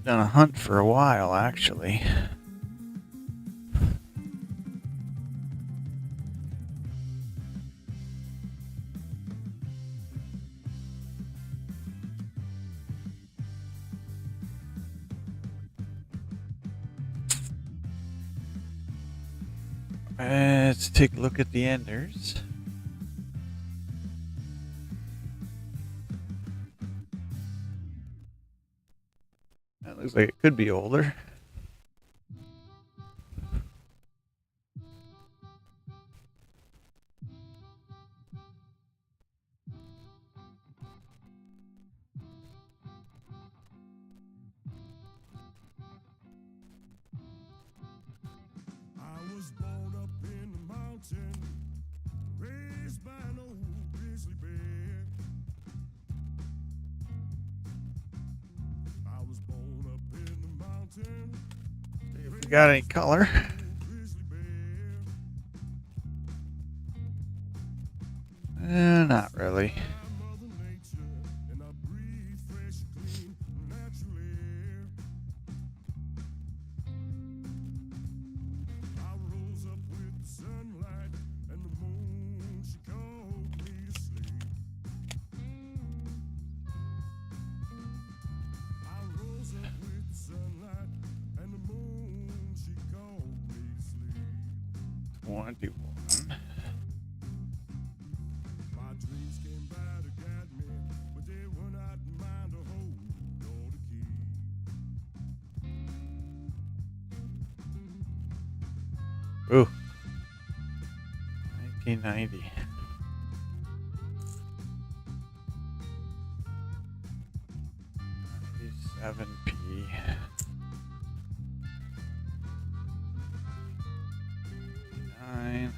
done a hunt for a while, actually. Let's take a look at the enders. That looks like it could be older. Got any color? Not really. Ooh. 1990. $97p. $9.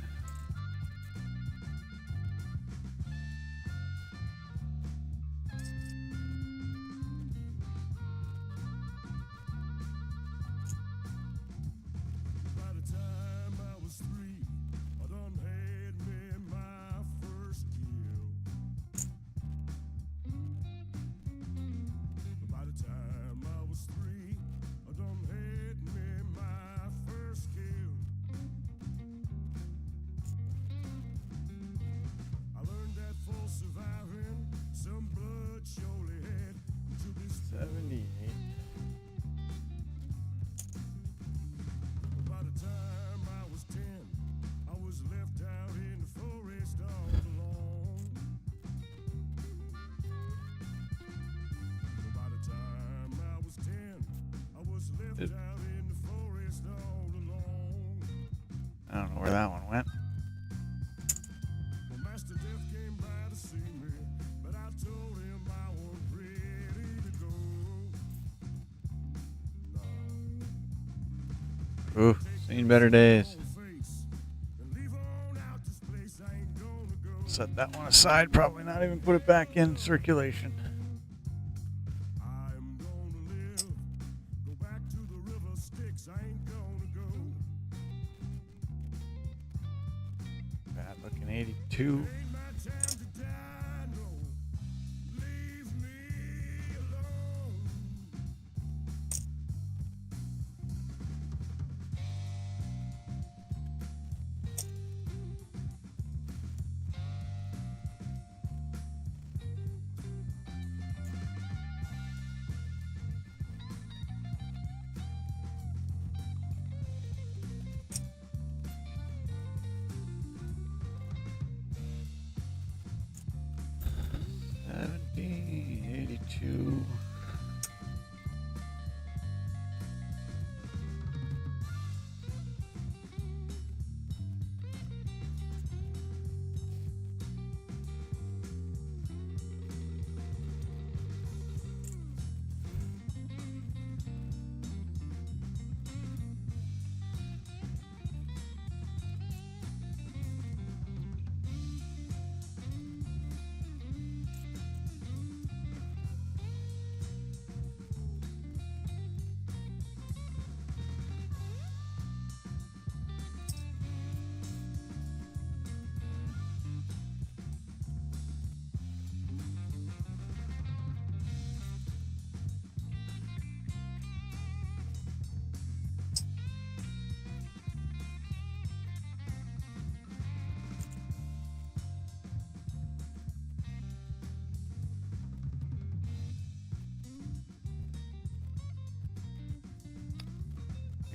I don't know where that one went. Ooh, seen better days. Set that one aside, probably not even put it back in circulation. Bad looking 82.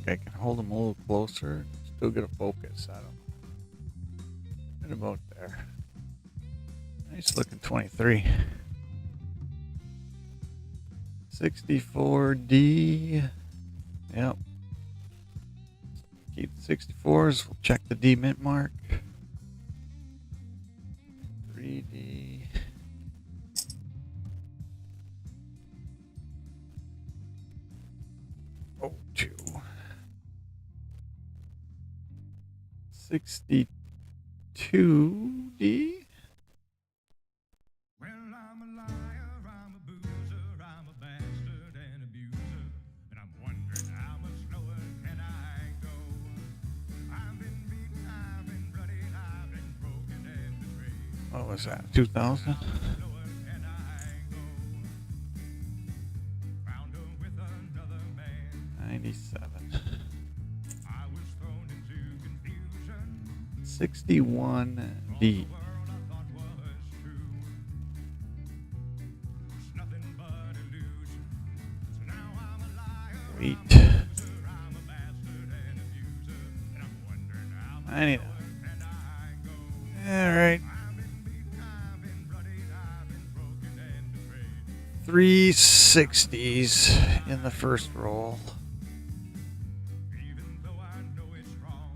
think I can hold them a little closer. Still get a focus at them. Right about there. Nice looking 23. 64D. Yep. Keep the 64s. We'll check the D mint mark. 3D. Oh, 2. 62D. Well, I'm a liar, I'm a boozer, I'm a bastard and abuser, and I'm wondering how much lower can I go? I've been beaten, I've been bloodied, I've been broken and betrayed. What was that? 2000? Lower can I go? Found her with another man. 97. I was thrown into confusion. 61D. The world I thought was true was nothing but illusion. So now I'm a liar. Wait. I'm a bastard and abuser, and I'm wondering how much 99. lower can I go? Alright. I've been beaten, I've been bloodied, I've been broken and betrayed. 360s in the first roll. Even though I know it's wrong,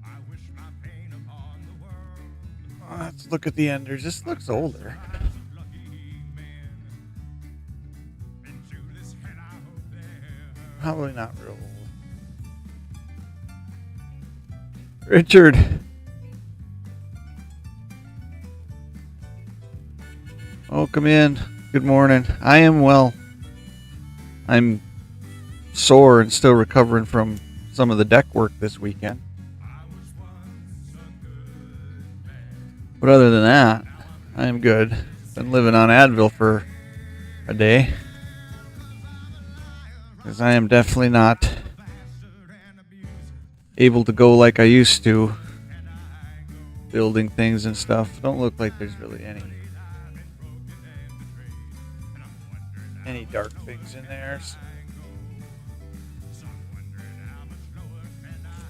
I wish my pain upon the world. Let's look at the enders. This looks older. I'm a lucky man. Into this hell I hope they're Probably not real old. Richard. Welcome in. Good morning. I am well. I'm sore and still recovering from some of the deck work this weekend. But other than that, I am good. Been living on Advil for a day. Because I am definitely not able to go like I used to. Building things and stuff. Don't look like there's really any dark things in there. So.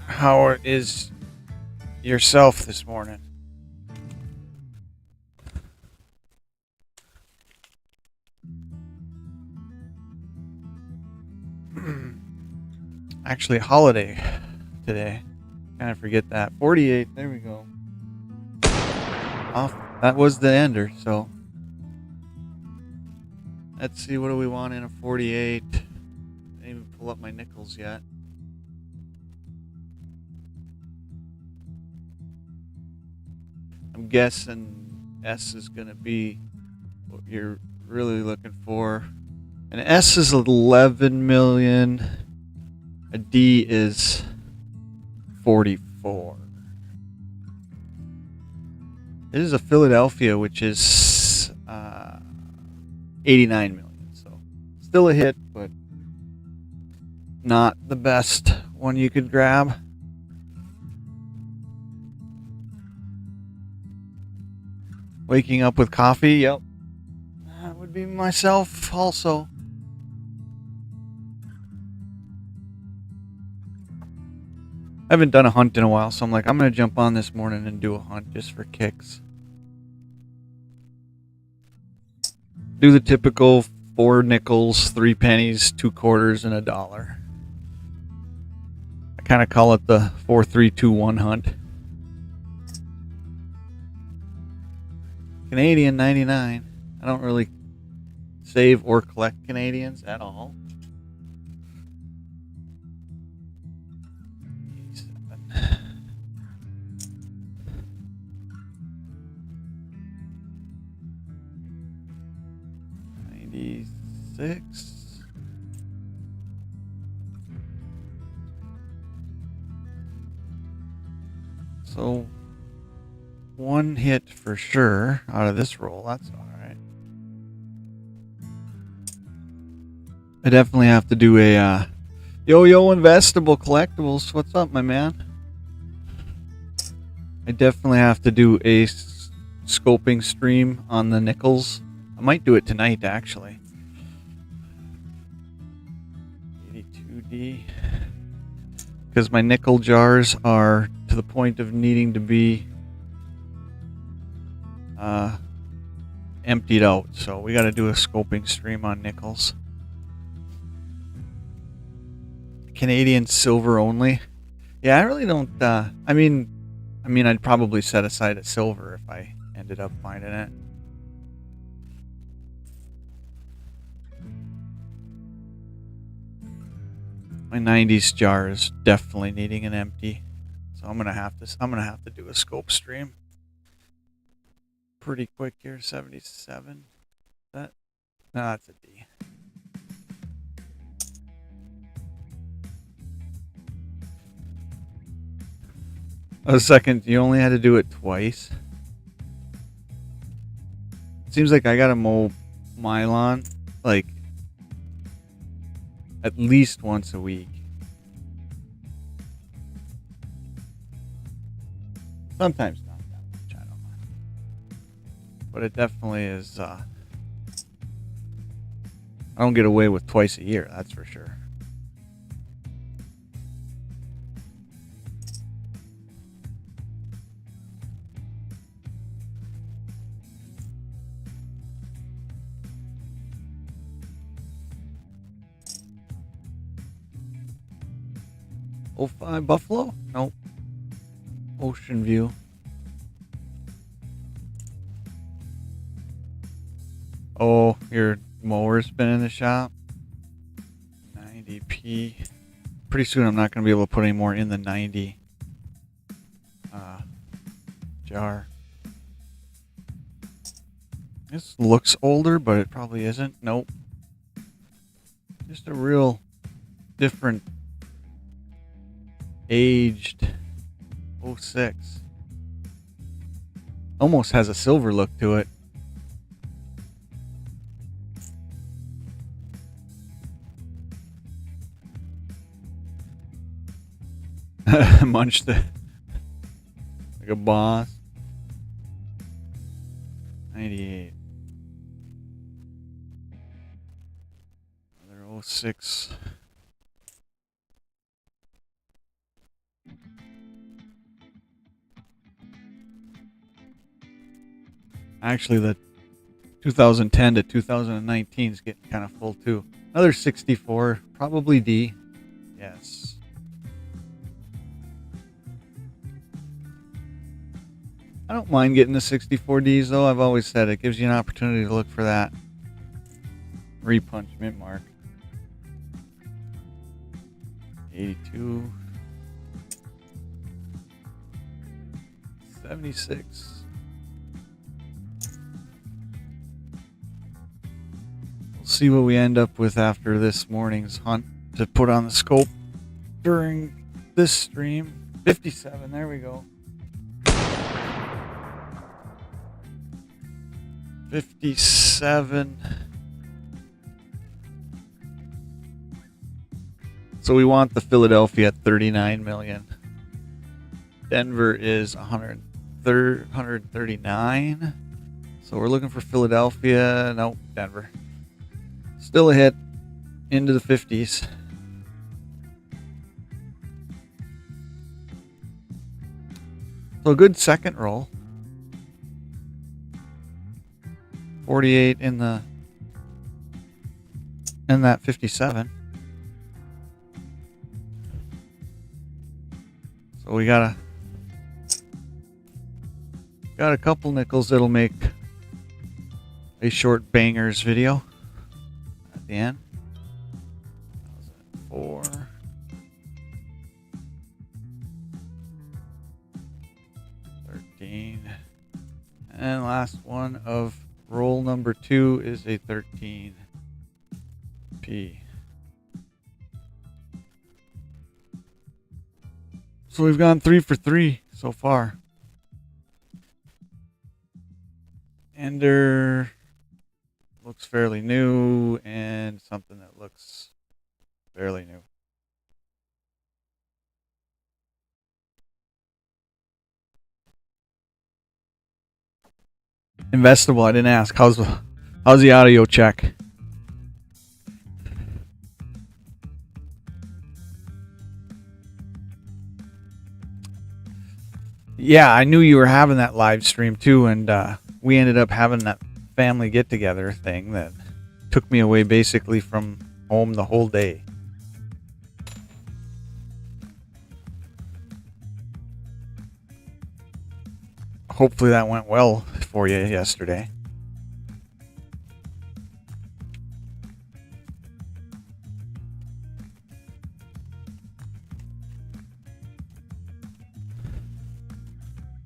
How is yourself this morning? Actually, holiday today. Kind of forget that. 48. There we go. Off. That was the ender. So let's see. What do we want in a 48? Didn't even pull up my nickels yet. I'm guessing S is going to be what you're really looking for. An S is 11 million. A D is 44. This is a Philadelphia, which is 89 million. So still a hit, but not the best one you could grab. Waking up with coffee, yep. That would be myself also. I haven't done a hunt in a while, so I'm like, I'm going to jump on this morning and do a hunt just for kicks. Do the typical 4 nickels, 3 pennies, 2 quarters, and $1. I kind of call it the 4-3-2-1 hunt. Canadian 99. I don't really save or collect Canadians at all. 96. So 1 hit for sure out of this roll. That's all right. I definitely have to do a yo-yo investable collectibles. What's up, my man? I definitely have to do a scoping stream on the nickels. I might do it tonight, actually. 82D. D. Because my nickel jars are to the point of needing to be emptied out. So we got to do a scoping stream on nickels. Canadian silver only. Yeah, I really don't. I mean, I'd probably set aside a silver if I ended up finding it. My 90s jar is definitely needing an empty, so I'm gonna have to do a scope stream pretty quick here. 77. No, that's a D. A second, you only had to do it twice. Seems like I gotta mow my lawn like at least once a week. Sometimes not that much, I don't know. But it definitely is, I don't get away with twice a year, that's for sure. Oh, 05 Buffalo? Nope. Ocean View. Oh, your mower's been in the shop. 90p. Pretty soon I'm not going to be able to put any more in the 90 jar. This looks older, but it probably isn't. Nope. Just a real different aged 06. Almost has a silver look to it. Munched it like a boss. 98. Another 06. Actually, the 2010 to 2019 is getting kind of full too. Another 64, probably D. Yes. I don't mind getting the 64Ds though. I've always said it gives you an opportunity to look for that repunch mint mark. 82. 76. We'll see what we end up with after this morning's hunt to put on the scope during this stream. 57, there we go. 57. So we want the Philadelphia at 39 million. Denver is 139. So we're looking for Philadelphia. Nope, Denver. Still a hit into the 50s. So a good second roll. 48 in that 57. So we got a couple nickels that'll make a short bangers video at the end. 4. 13. And last one of roll number 2 is a 13P. So we've gone 3 for 3 so far. Ender looks fairly new, and something that looks fairly new. Investable, I didn't ask. How's the audio check? Yeah, I knew you were having that live stream too, and we ended up having that family get together thing that took me away basically from home the whole day. Hopefully that went well for you yesterday.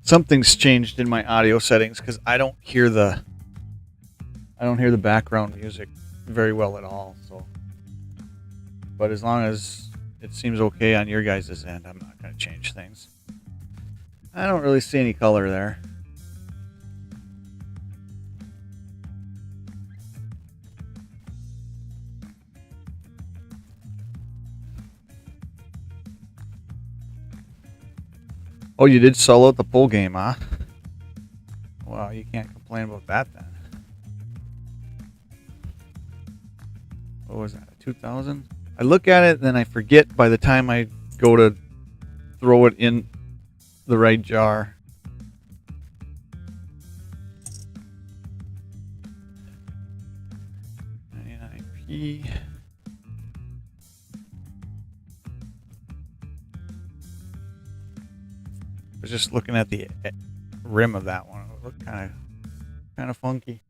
Something's changed in my audio settings because I don't hear the background music very well at all. So, but as long as it seems okay on your guys' end, I'm not going to change things. I don't really see any color there. Oh, you did solo at the pool game, huh? Well, you can't complain about that then. What was that, 2,000? I look at it, then I forget by the time I go to throw it in the right jar. $99p. I was just looking at the rim of that one. It looked kind of funky.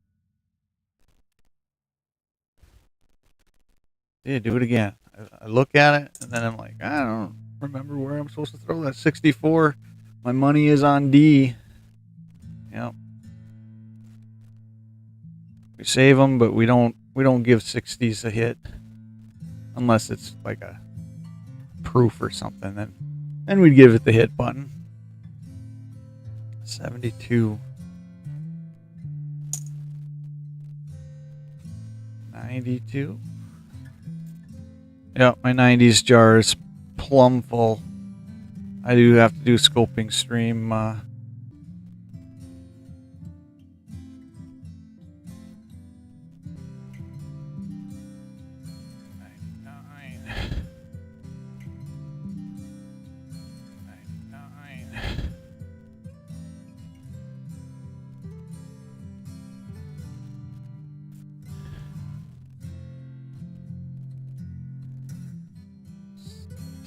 Yeah, do it again. I look at it and then I'm like, I don't remember where I'm supposed to throw that 64. My money is on D. Yep. We save them, but we don't give 60s a hit unless it's like a proof or something. Then we'd give it the hit button. 72. 92. Yep, my 90s jar is plumb full. I do have to do scoping stream.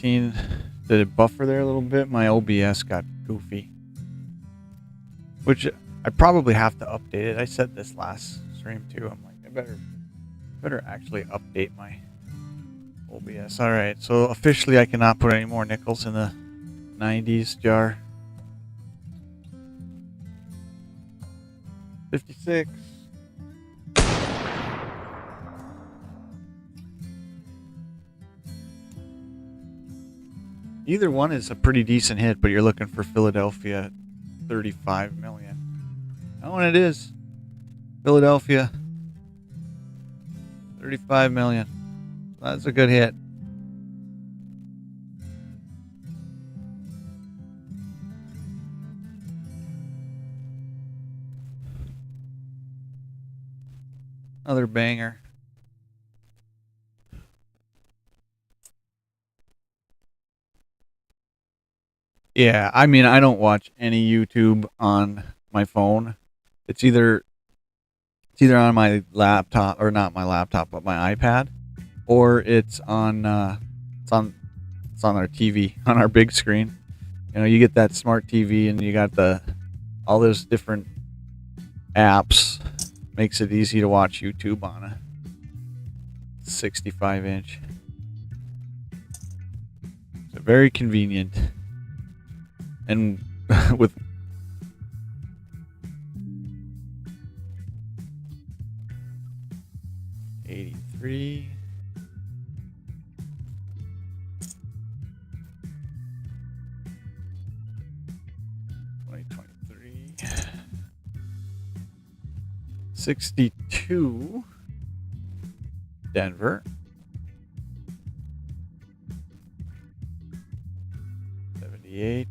15. Did it buffer there a little bit? My OBS got goofy. Which I probably have to update it. I said this last stream too. I'm like, I better actually update my OBS. Alright, so officially I cannot put any more nickels in the 90s jar. 56. Either one is a pretty decent hit, but you're looking for Philadelphia 35 million. Oh, and it is. Philadelphia 35 million. That's a good hit. Another banger. Yeah, I mean, I don't watch any YouTube on my phone. It's either on my laptop, or not my laptop, but my iPad, or it's on our TV, on our big screen. You know, you get that smart TV and you got all those different apps. Makes it easy to watch YouTube on a 65-inch. So very convenient. And with $83. $62. Denver. 78.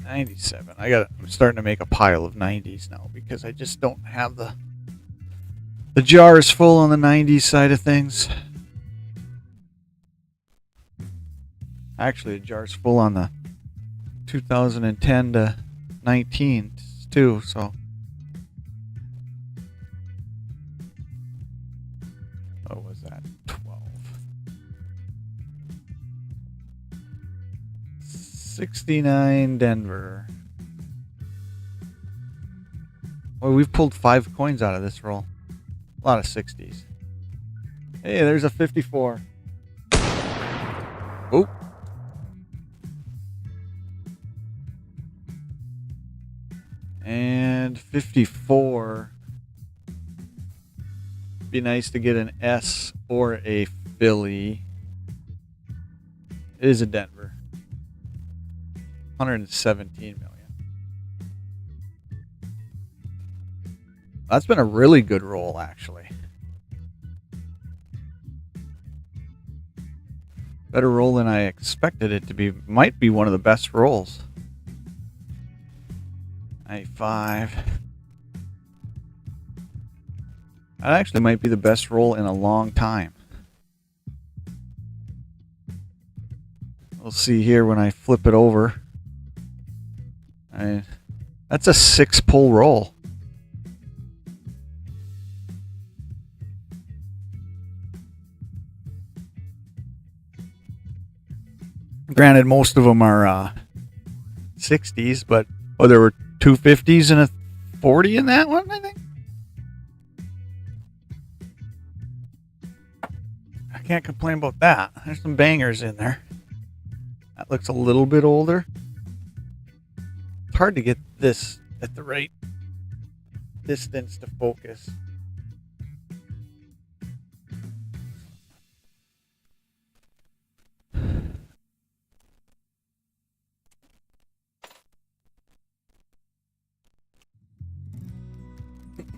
97. I'm starting to make a pile of 90s now because I just don't have the jar is full on the 90s side of things. Actually, the jar's full on the 2010 to 19 too, so. What was that? 12. 69 Denver. Well, we've pulled 5 coins out of this roll. A lot of 60s. Hey, there's a 54. Oh. And 54. Be nice to get an S or a Philly. It is a Denver. 117 million. That's been a really good roll, actually. Better roll than I expected it to be. Might be one of the best rolls. 95. That actually might be the best roll in a long time. We'll see here when I flip it over. That's a 6-pull roll. Granted, most of them are 60s, but there were 2 50s and a 40 in that one, I think. I can't complain about that. There's some bangers in there. That looks a little bit older. It's hard to get this at the right distance to focus.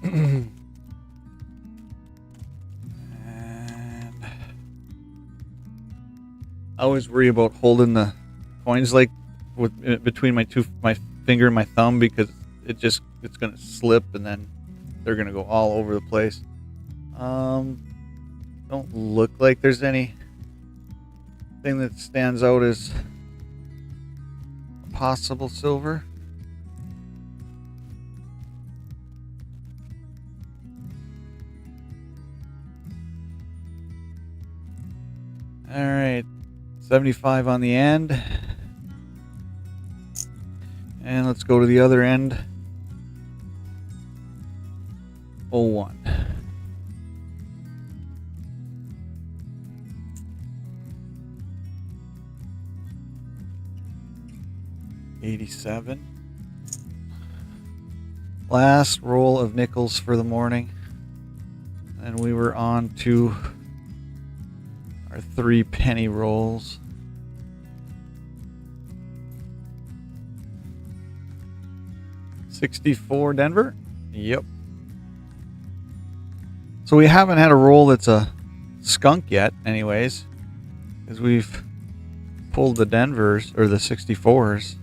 And I always worry about holding the coins like with between my finger and my thumb, because it's gonna slip and then they're gonna go all over the place. Don't look like there's any thing that stands out as possible silver. All right, 75 on the end. And let's go to the other end. 01. $87. Last roll of nickels for the morning. And we were on to our 3 penny rolls. $64 Denver. Yep. So we haven't had a roll that's a skunk yet, anyways, because we've pulled the Denvers or the 64s.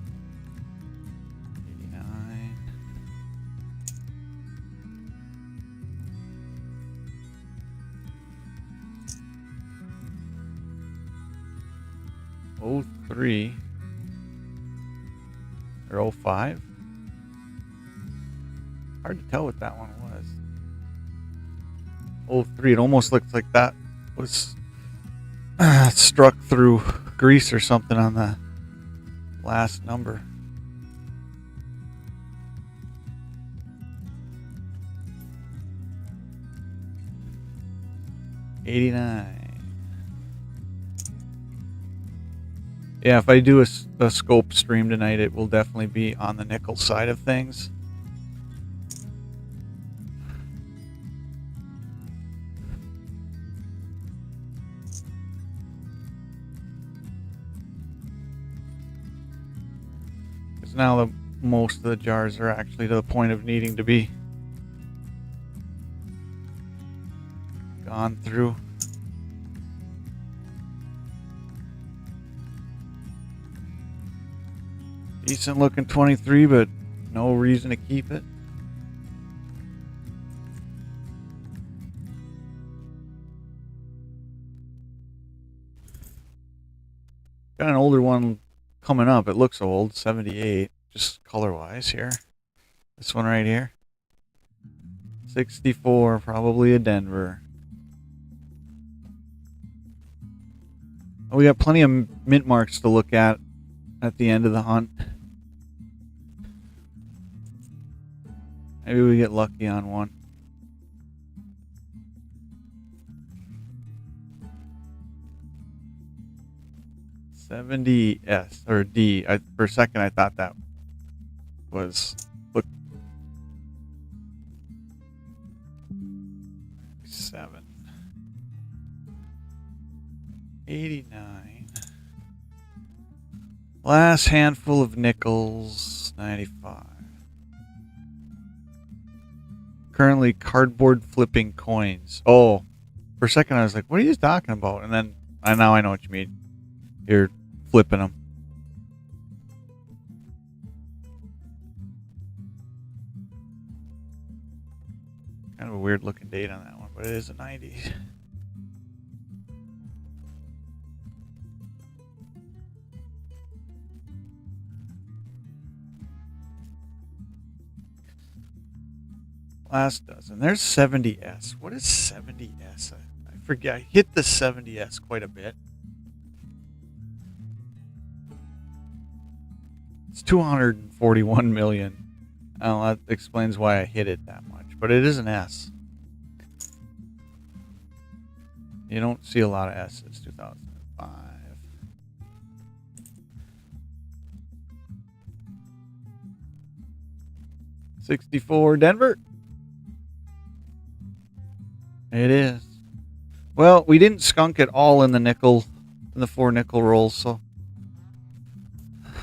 89. '03 or '05. Hard to tell what that one was. '03. It almost looks like that was struck through grease or something on the last number. '89. Yeah, if I do a scope stream tonight, it will definitely be on the nickel side of things. Because now most of the jars are actually to the point of needing to be gone through. Decent looking 23, but no reason to keep it. Got an older one coming up. It looks old, 78, just color-wise here. This one right here. 64, probably a Denver. We got plenty of mint marks to look at the end of the hunt. Maybe we get lucky on one. $70S or D. For a second, I thought that was look 7. 89. Last handful of nickels, 95. Currently cardboard flipping coins. Oh, for a second I was like, what are you talking about? And then now I know what you mean. You're flipping them. Kind of a weird looking date on that one, but it is a 90s. Last dozen. There's 70S. What is 70S? I forget. I hit the 70S quite a bit. It's 241 million. That explains why I hit it that much. But it is an S. You don't see a lot of S's. 2005. $64 Denver. It is. Well, we didn't skunk it all in the 4 nickel rolls, so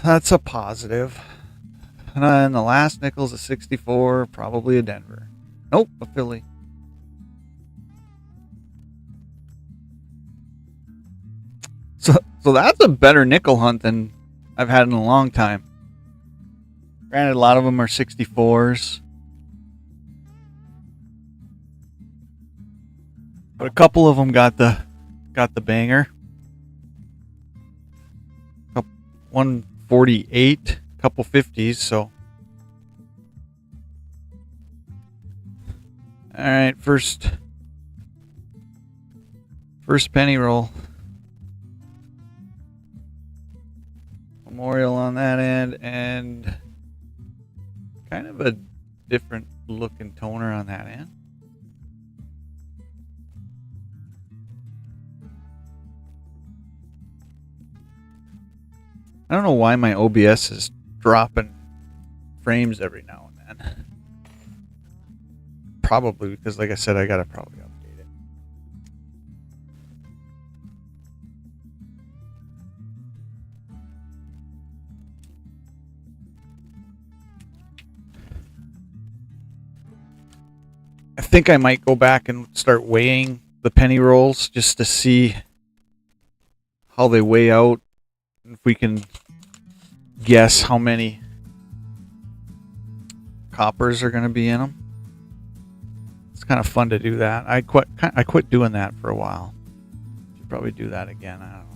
that's a positive. And then the last nickel's a 64, probably a Denver. Nope, a Philly. So that's a better nickel hunt than I've had in a long time. Granted, a lot of them are 64s. But a couple of them got the banger. 148, couple 50s, so. All right, first penny roll. Memorial on that end, and kind of a different looking toner on that end. I don't know why my OBS is dropping frames every now and then. Probably because, like I said, I gotta probably update it. I think I might go back and start weighing the penny rolls just to see how they weigh out. If we can guess how many coppers are going to be in them. It's kind of fun to do that. I quit doing that for a while. Should probably do that again. I don't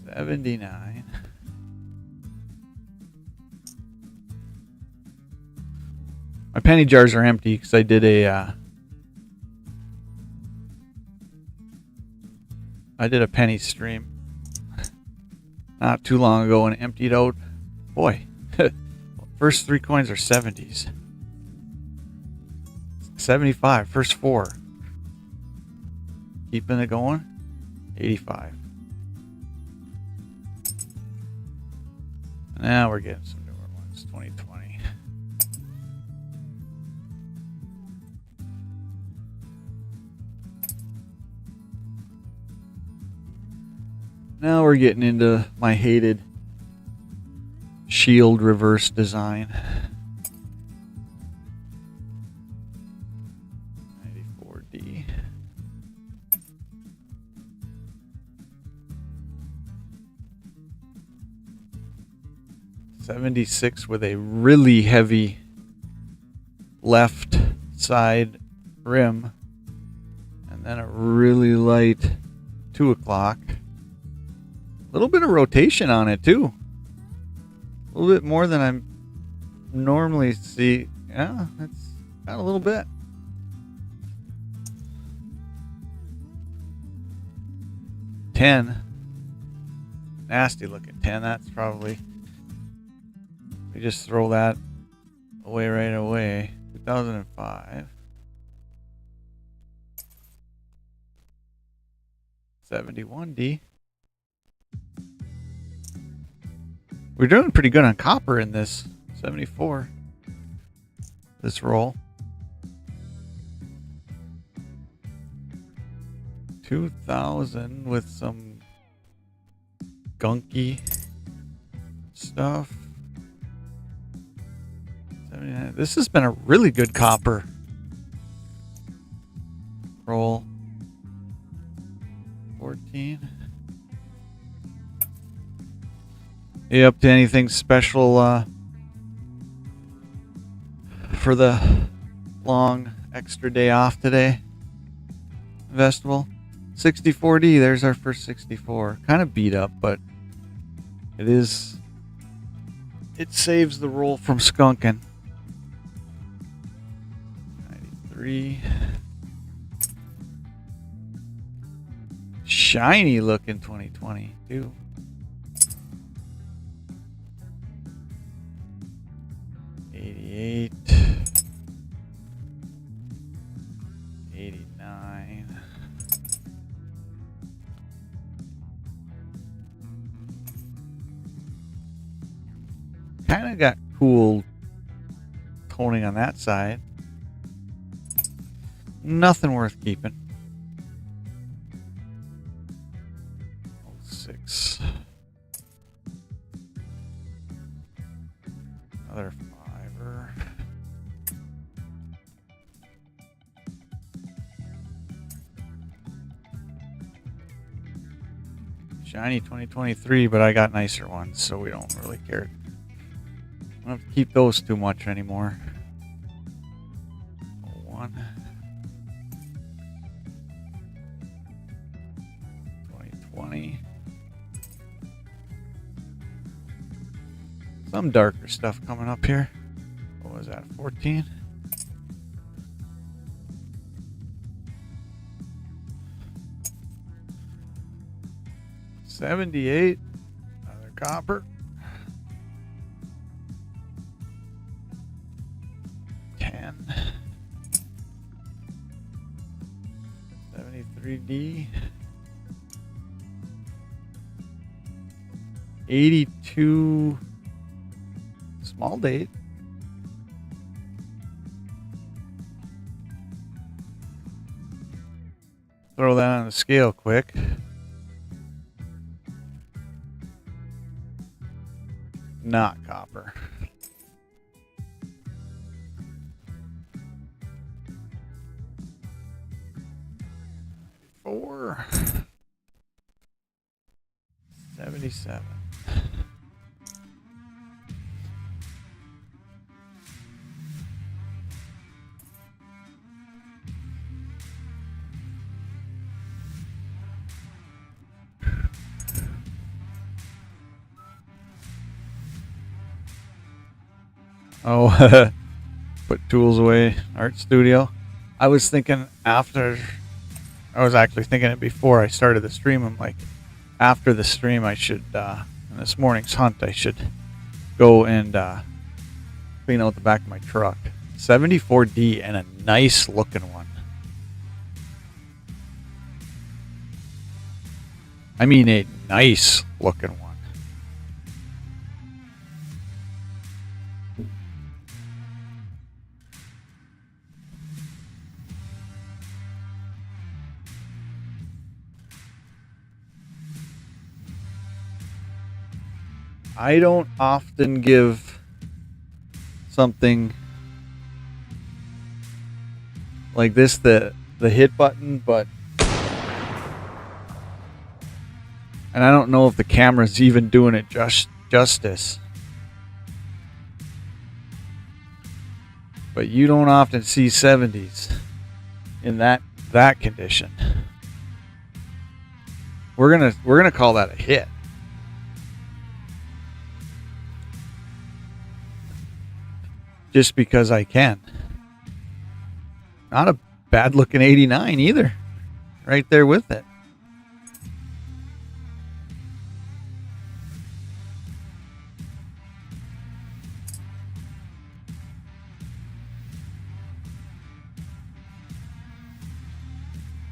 know. 79. My penny jars are empty because I did a penny stream not too long ago and emptied out. Boy, first 3 coins are 70s. 75, first 4. Keeping it going. 85. Now we're getting some newer ones. 2020. Now we're getting into my hated shield reverse design. 94D. $76 with a really heavy left side rim, and then a really light 2 o'clock. A little bit of rotation on it too. A little bit more than I normally see. Yeah, that's got a little bit. $10. Nasty looking 10. That's probably, we just throw that away right away. 2005. 71D. We're doing pretty good on copper in this. 74. This roll. 2000 with some gunky stuff. 79. This has been a really good copper roll. 14. You up to anything special for the long extra day off today? Festival? 64D, there's our first 64. Kind of beat up, but it saves the roll from skunking. 93. Shiny looking 2022. 88. 89. Kind of got cool toning on that side. Nothing worth keeping. 06. Another fiver. Shiny 2023, but I got nicer ones, so we don't really care. I don't have to keep those too much anymore. 01. 2020. Some darker stuff coming up here. What was that? 14. $78. Another copper. 10. 73D. 82. Small date. Throw that on the scale quick. Not copper. 4. 77. Oh, put tools away, art studio. I was thinking after, I was actually thinking it before I started the stream. I'm like, after the stream, I should, in this morning's hunt, I should go and clean out the back of my truck. 74D and a nice looking one. I mean, a nice looking one. I don't often give something like this the hit button, but and I don't know if the camera's even doing it justice. But you don't often see 70s in that condition. We're gonna call that a hit. just because I can. Not a bad looking 89 either. Right there with it.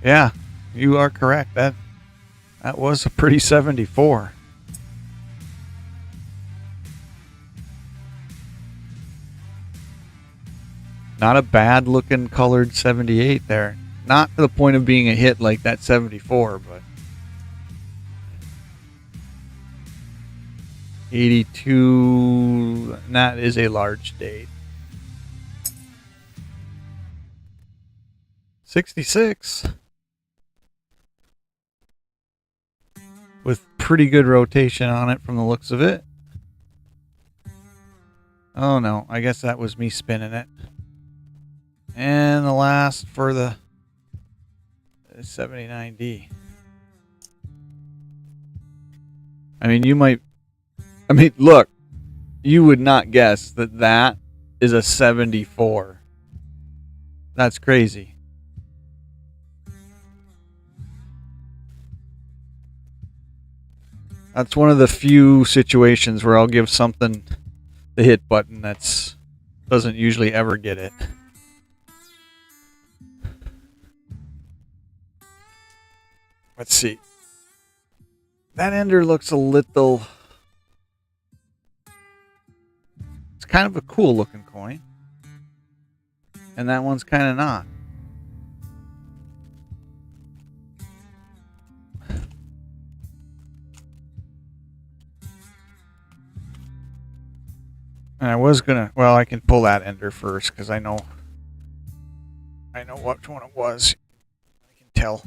Yeah, you are correct. That was a pretty 74. Not a bad looking colored 78 there. Not to the point of being a hit like that 74, but 82, that is a large date. 66. With pretty good rotation on it from the looks of it. Oh no, I guess that was me spinning it. And the last for the 79D. Look, you would not guess that that is a 74. That's crazy. That's one of the few situations where I'll give something the hit button that's doesn't usually ever get it. Let's see. That ender looks a little... It's kind of a cool looking coin. And that one's kind of not. And I was gonna... Well, I can pull that ender first because I know which one it was. I can tell.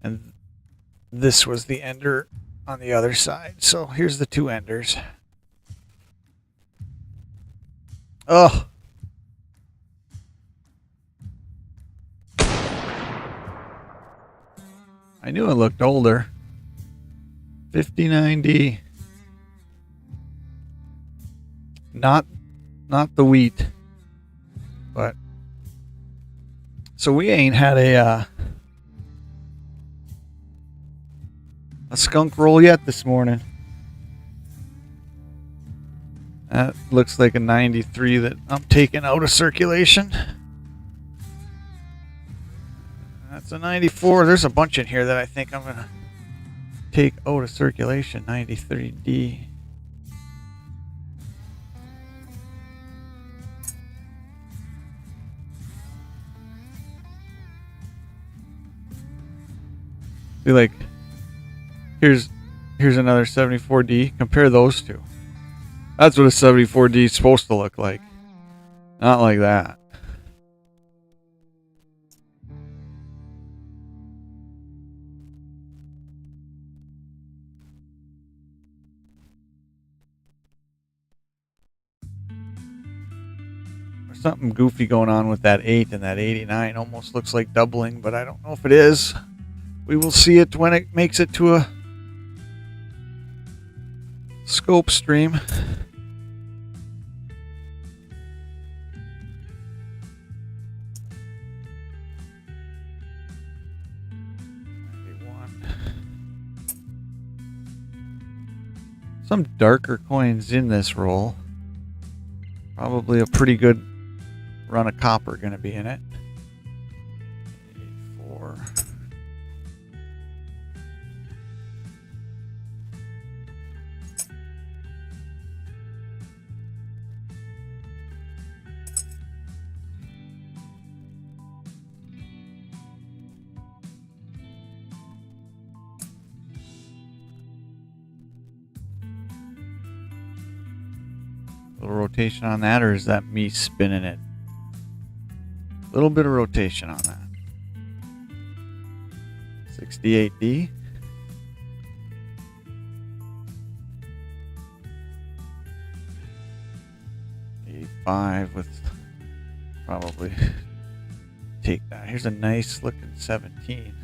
And this was the ender on the other side. So here's the two enders. Oh. I knew it looked older. 59D. Not the wheat. But so we ain't had a skunk roll yet this morning. That looks like a 93 that I'm taking out of circulation. That's a 94. There's a bunch in here that I think I'm going to take out of circulation. 93D. Be like, here's another 74D. Compare those two. That's what a 74D is supposed to look like. Not like that. There's something goofy going on with that 8 and that 89. Almost looks like doubling, but I don't know if it is. We will see it when it makes it to a scope stream. Some darker coins in this roll. Probably a pretty good run of copper going to be in it. 84. Little rotation on that, or is that me spinning it? A little bit of rotation on that. 68D. '85 with probably take that. Here's a nice looking 17.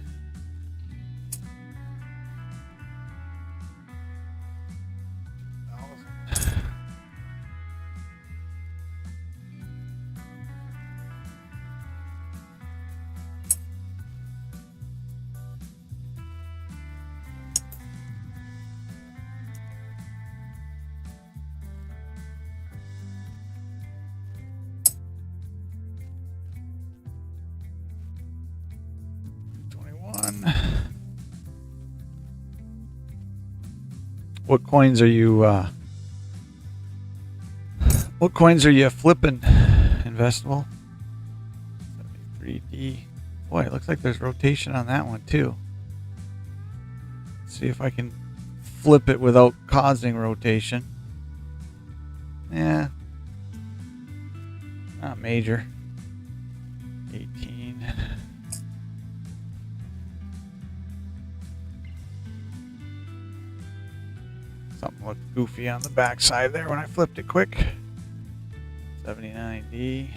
What coins are you flipping, Investable? 73D. Boy, it looks like there's rotation on that one too. Let's see if I can flip it without causing rotation. Yeah. Not major. 18. Something looked goofy on the back side there when I flipped it quick. 79D.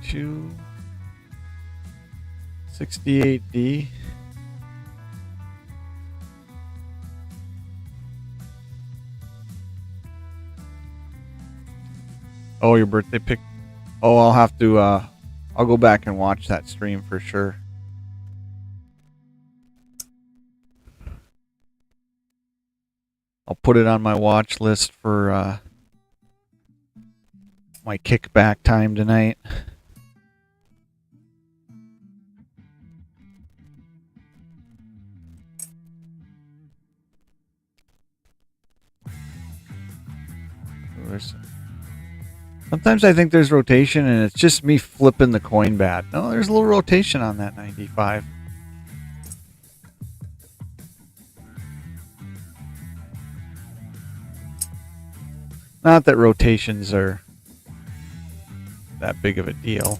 Two. 68D. Oh, your birthday pic. Oh, I'll have to, I'll go back and watch that stream for sure. I'll put it on my watch list for, my kickback time tonight. Sometimes I think there's rotation and it's just me flipping the coin bad. No, there's a little rotation on that 95. Not that rotations are that big of a deal.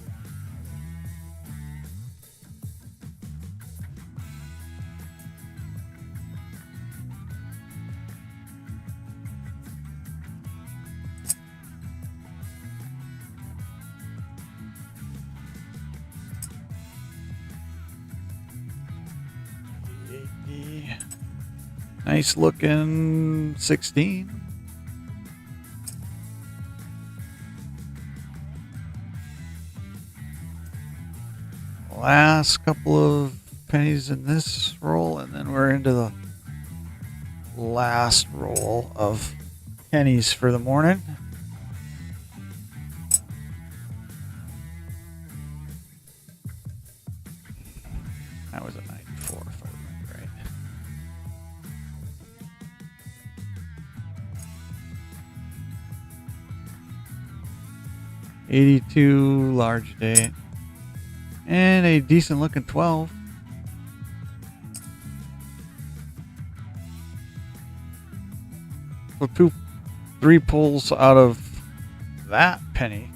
Nice looking 16. Last couple of pennies in this roll, and then we're into the last roll of pennies for the morning. That was a 94 if I remember right. $82 large date. And a decent looking 12. So 3 pulls out of that penny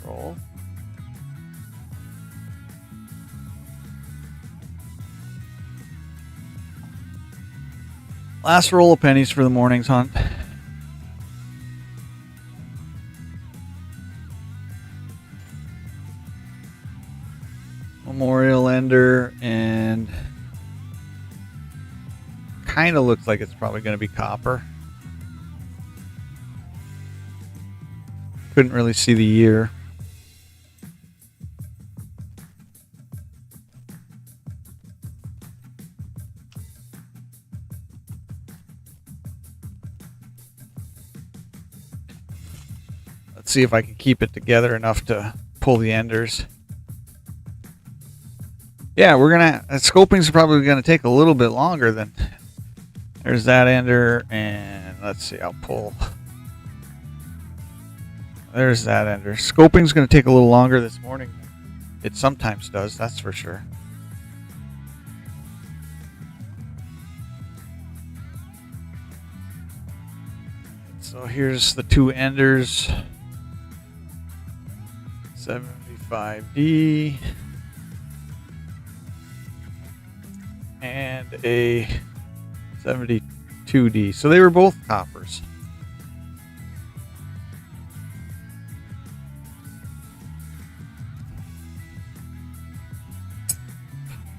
roll. Last roll of pennies for the morning's hunt. Memorial Ender, and kind of looks like it's probably going to be copper. Couldn't really see the year. Let's see if I can keep it together enough to pull the enders. Yeah, we're gonna. Scoping's probably gonna take a little bit longer than. There's that ender, and let's see. I'll pull. There's that ender. Scoping's gonna take a little longer this morning. It sometimes does. That's for sure. So here's the 2 enders. 75D. And a 72D. So they were both coppers.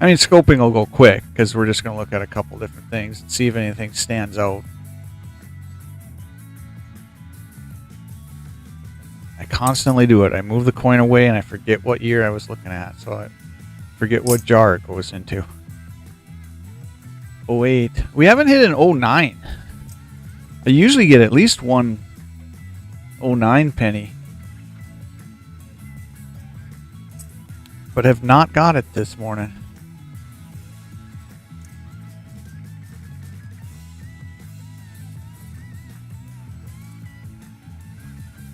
I mean, scoping will go quick because we're just going to look at a couple different things and see if anything stands out. I constantly do it. I move the coin away and I forget what year I was looking at. So I forget what jar it goes into. 08. We haven't hit an 09. I usually get at least one 09 penny, but have not got it this morning.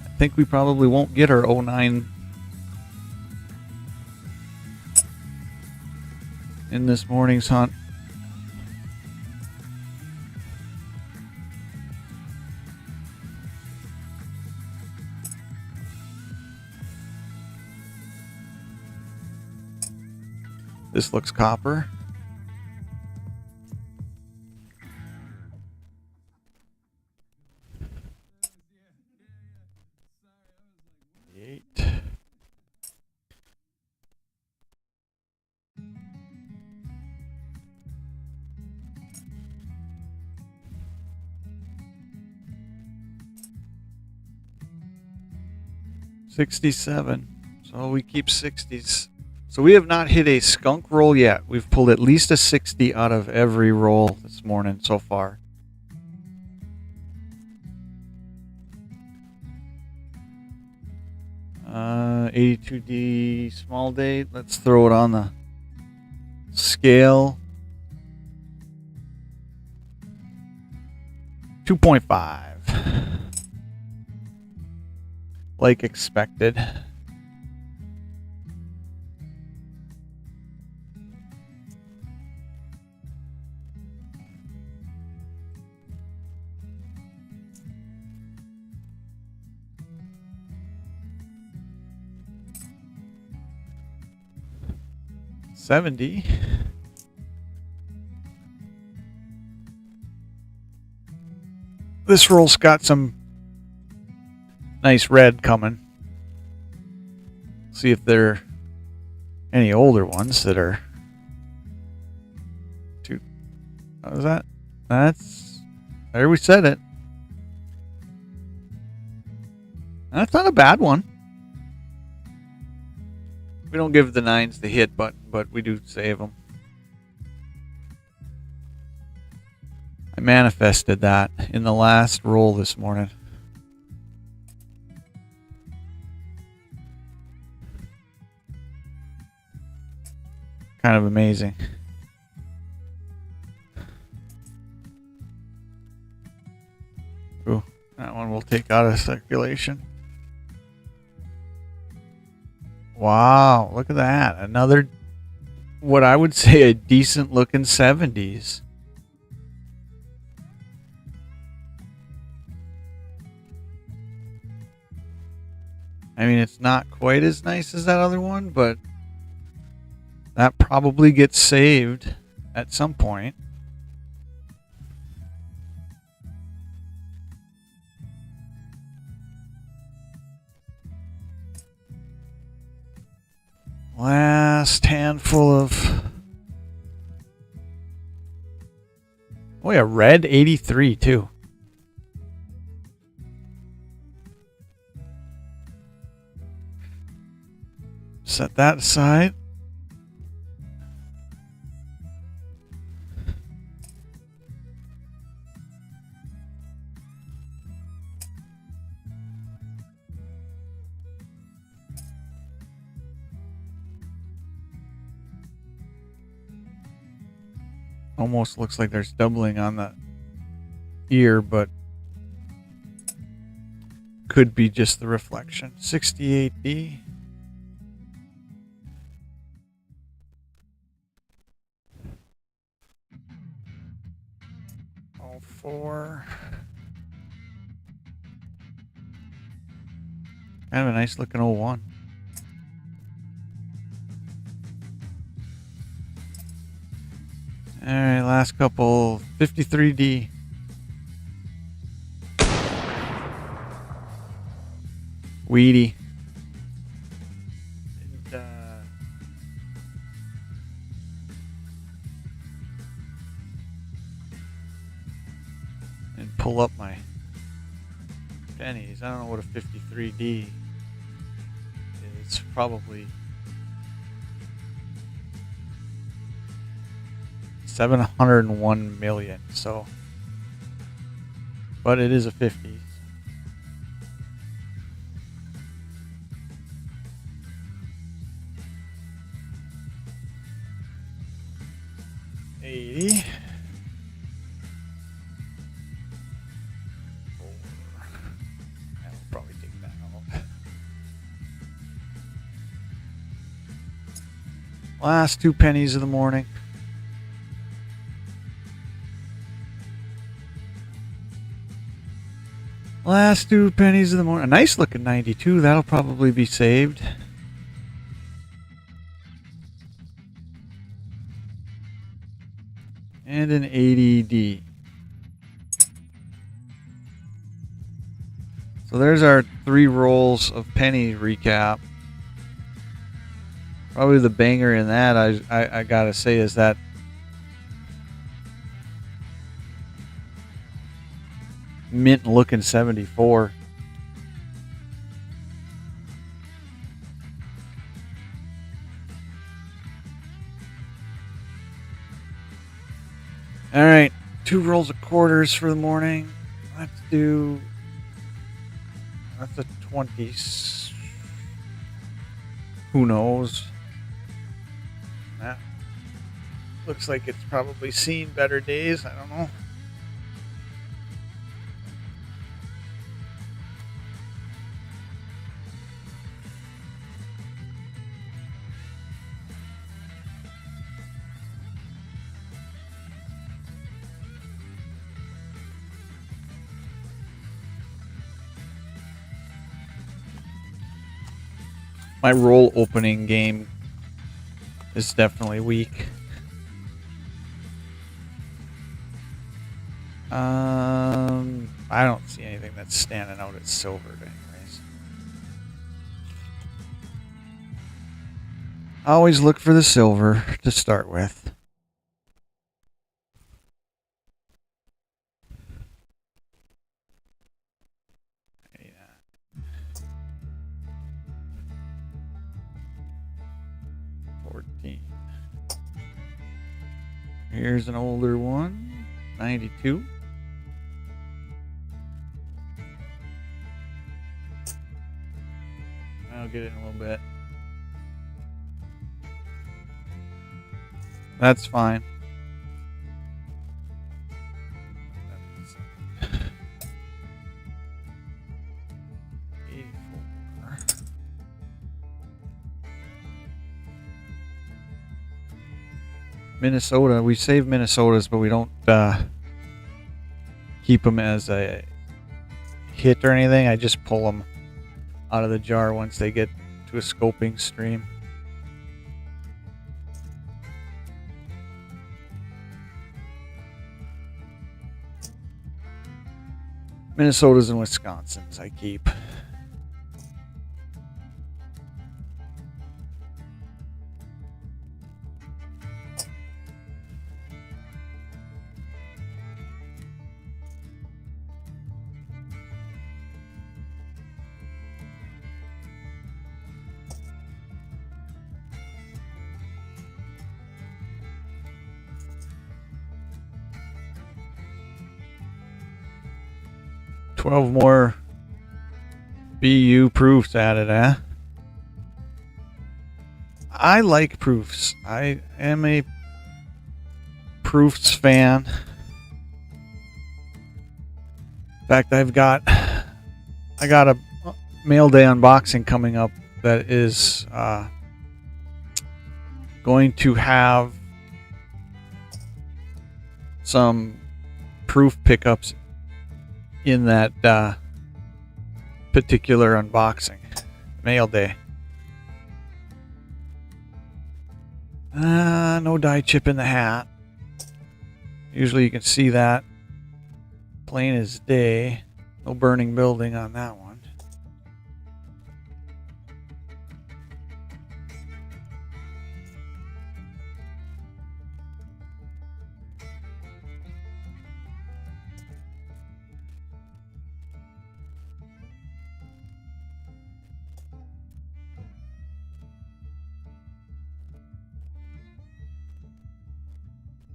I think we probably won't get our 09 in this morning's hunt. This looks copper. Eight. $67. So we keep 60s. So we have not hit a skunk roll yet. We've pulled at least a 60 out of every roll this morning so far. Uh, 82D small date. Let's throw it on the scale. 2.5. Like expected. $70. This roll's got some nice red coming. See if there are any older ones that are too. What was that? That's there. We said it. That's not a bad one. We don't give the 9s the hit button, but we do save them. I manifested that in the last roll this morning. Kind of amazing. Ooh, that one we'll take out of circulation. Wow, look at that. Another, what I would say, a decent looking 70s. I mean, it's not quite as nice as that other one, but that probably gets saved at some point. Last handful of... Oh yeah, red 83 too. Set that aside. Almost looks like there's doubling on the ear, but could be just the reflection. 68D. All four. Kind of a nice looking 01. All right, last couple. 53D. Weedy. And pull up my pennies. I don't know what a 53D is. It's probably 701 million. So but it is a 50. $80. I'll probably take that out. Last 2 pennies of the morning. Last 2 pennies of the morning. A nice looking 92. That'll probably be saved. And an 80D. So there's our 3 rolls of penny recap. Probably the banger in that, I gotta say, is that mint looking 74. All right, 2 rolls of quarters for the morning. Let's do. That's a 20. Who knows? That looks like it's probably seen better days. I don't know. My roll opening game is definitely weak. I don't see anything that's standing out as silver anyways. Always look for the silver to start with. Yeah. 14. Here's an older one. 92. I'll get it in a little bit. That's fine. Minnesota. We save Minnesotas, but we don't keep them as a hit or anything. I just pull them out of the jar once they get to a scoping stream. Minnesotas and Wisconsins I keep. $12 more BU proofs added, eh? I like proofs. I am a proofs fan. In fact, I got a mail day unboxing coming up that is going to have some proof pickups in that particular unboxing. Mail day. No die chip in the hat. Usually you can see that plain as day. No burning building on that one.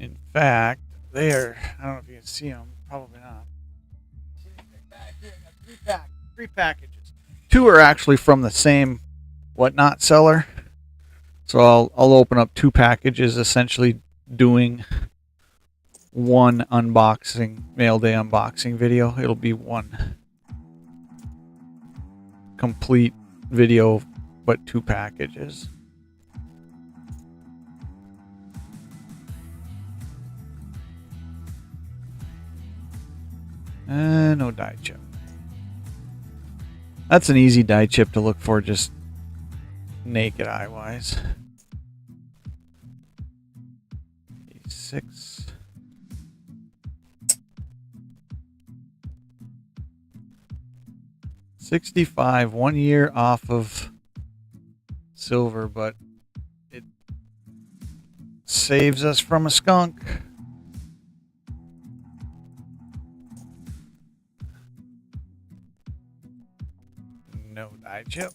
In fact, there, I don't know if you can see them, probably not. I got three packages. Two are actually from the same whatnot seller. So I'll open up two packages, essentially doing one unboxing, mail day unboxing video. It'll be one complete video, but two packages. No die chip. That's an easy die chip to look for, just naked eye wise. 86. $65, 1 year off of silver, but it saves us from a skunk. No die chip.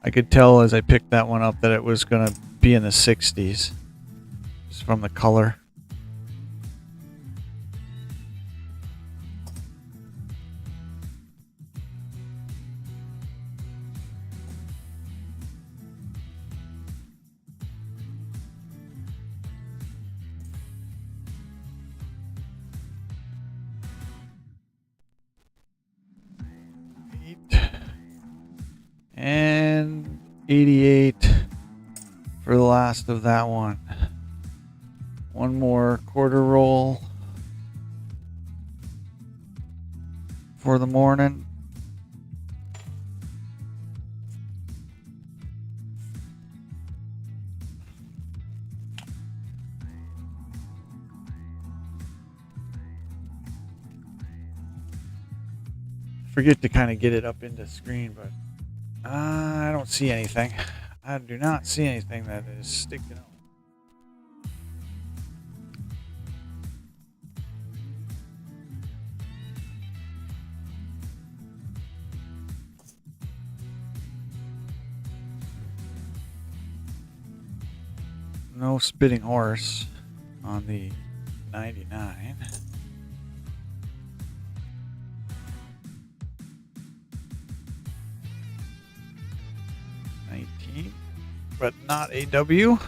I could tell as I picked that one up that it was going to be in the 60s, just from the color. And 88 for the last of that one. One more quarter roll for the morning. Forget to kind of get it up into screen, but I don't see anything. I do not see anything that is sticking out. No spitting horse on the 99. But not AW. There.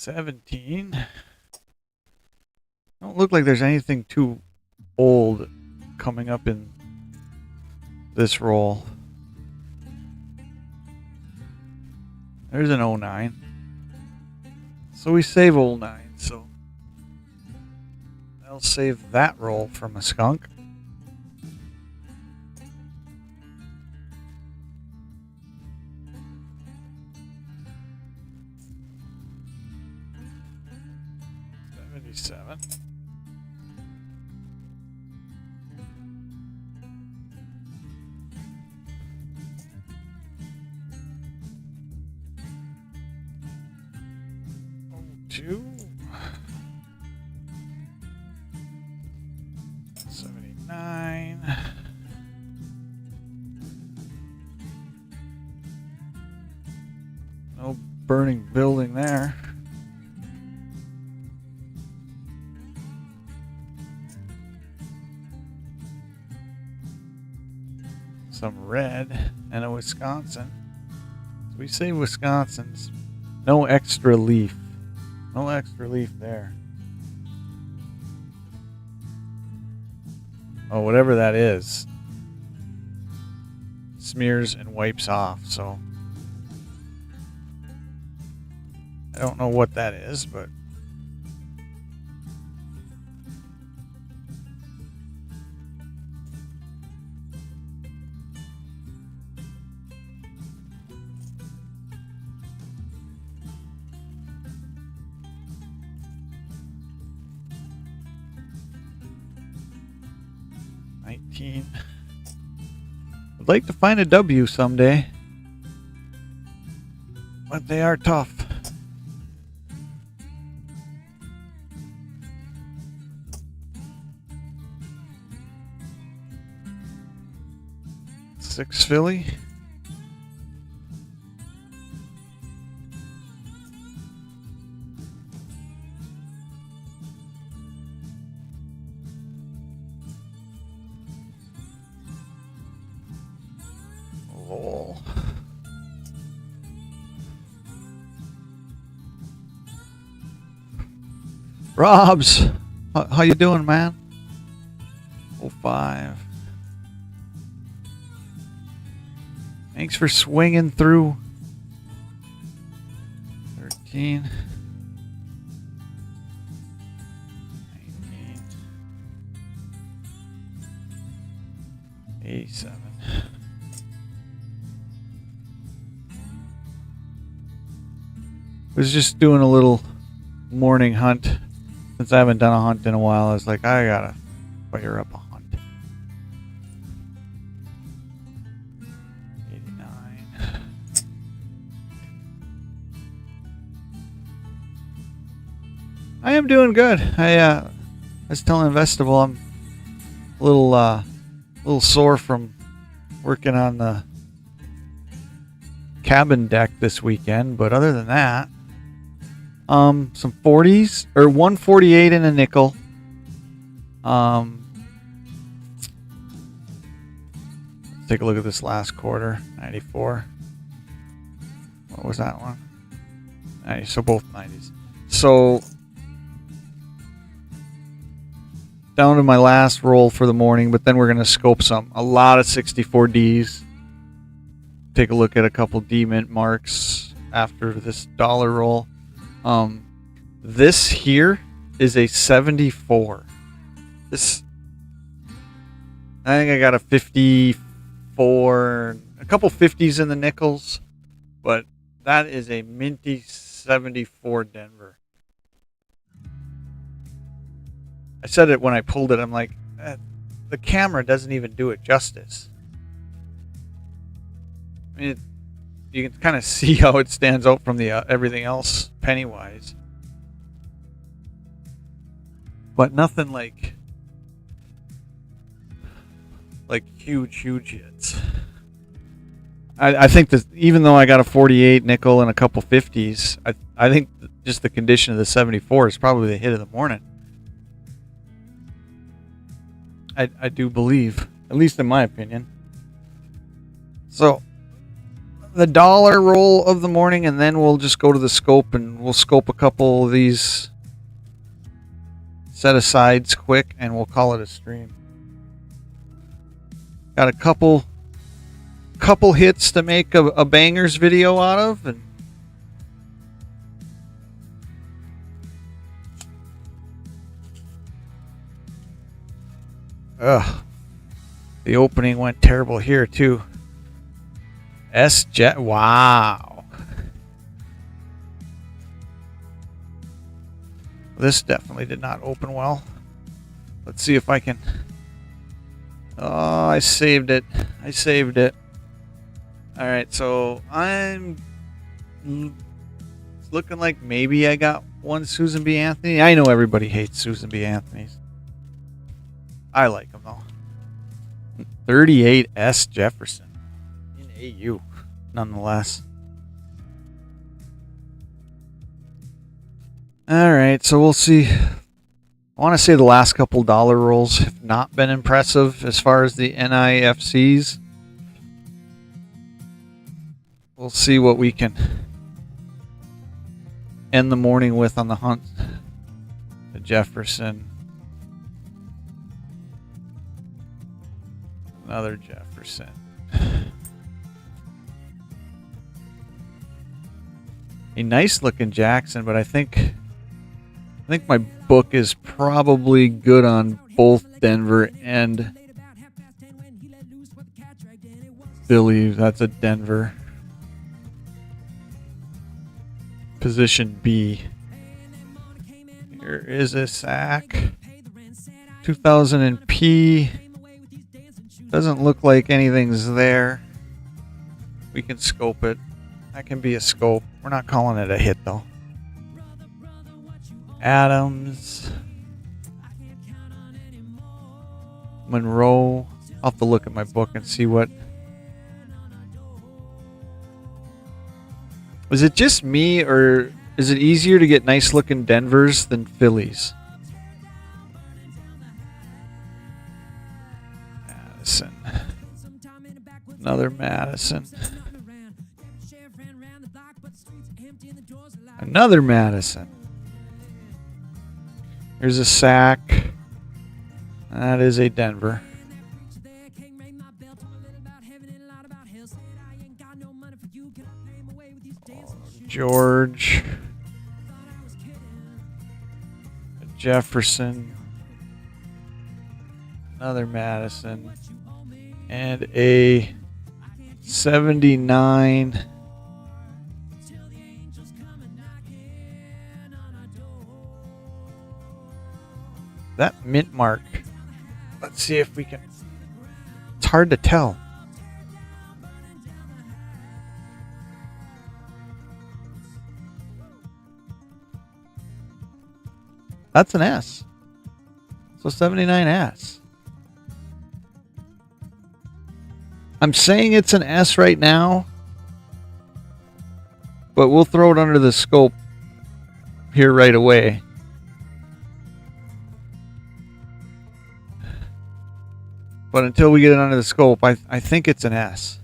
$17. Don't look like there's anything too old coming up in this roll. There's an 09. So we save 09, so I'll save that roll from a skunk. $77. Two. 79. No burning building there. Some red and a Wisconsin. So we say Wisconsin's. No extra leaf. No extra leaf there. Oh, whatever that is. Smears and wipes off, so. I don't know what that is, but. 19. I'd like to find a W someday, but they are tough. Six Philly. Lol. Robs, how you doing, man? 05. Thanks for swinging through. 13. 19. 87. Was just doing a little morning hunt. Since I haven't done a hunt in a while, I was like, I gotta fire up a hunt. 89. I am doing good. I was telling Vestival I'm a little sore from working on the cabin deck this weekend, but other than that, some 40s or 148 and a nickel. Let's take a look at this last quarter. 94. What was that one? 90. So both 90s. So down to my last roll for the morning, but then we're gonna scope a lot of 64Ds. Take a look at a couple D mint marks after this dollar roll. This here is a 74. This, I think I got a 54, a couple 50s in the nickels, but that is a minty 74 Denver. I said it when I pulled it. I'm like, the camera doesn't even do it justice. I mean, you can kind of see how it stands out from the everything else penny-wise. But nothing like huge hits. I think that even though I got a 48 nickel and a couple 50s, I think just the condition of the 74 is probably the hit of the morning. I do believe, at least in my opinion. So the dollar roll of the morning, and then we'll just go to the scope and we'll scope a couple of these set asides quick and we'll call it a stream. Got a couple hits to make a bangers video out of, and the opening went terrible here too. S-Jet, wow. This definitely did not open well. Let's see if I can. Oh, I saved it. All right, so it's looking like maybe I got one Susan B. Anthony. I know everybody hates Susan B. Anthony's. I like them though. 38 S. Jefferson. AU, nonetheless. Alright, so we'll see. I want to say the last couple dollar rolls have not been impressive as far as the NIFCs. We'll see what we can end the morning with on the hunt. The Jefferson. Another Jefferson. A nice looking Jackson, but I think my book is probably good on both Denver and Philly. That's a Denver. Position B. Here is a sack. 2000 and P. Doesn't look like anything's there. We can scope it. That can be a scope. We're not calling it a hit though. Adams. Monroe. I'll have to look at my book and see what. Was it just me, or is it easier to get nice looking Denvers than Phillies? Madison. Another Madison. Another Madison. Here's a sack. That is a Denver. George. Jefferson. Another Madison. And a 79. That mint mark. Let's see if we can. It's hard to tell. That's an S. So 79S. I'm saying it's an S right now, but we'll throw it under the scope here right away. But until we get it under the scope, I think it's an S.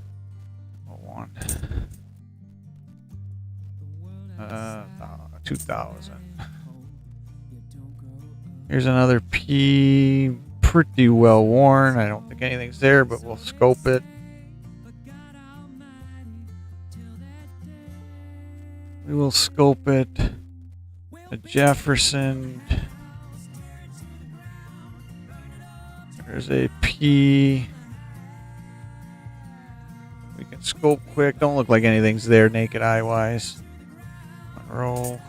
2000. Here's another P, pretty well worn. I don't think anything's there, but we'll scope it. We will scope it. A Jefferson. There's a P. We can scope quick. Don't look like anything's there naked eye wise. Monroe.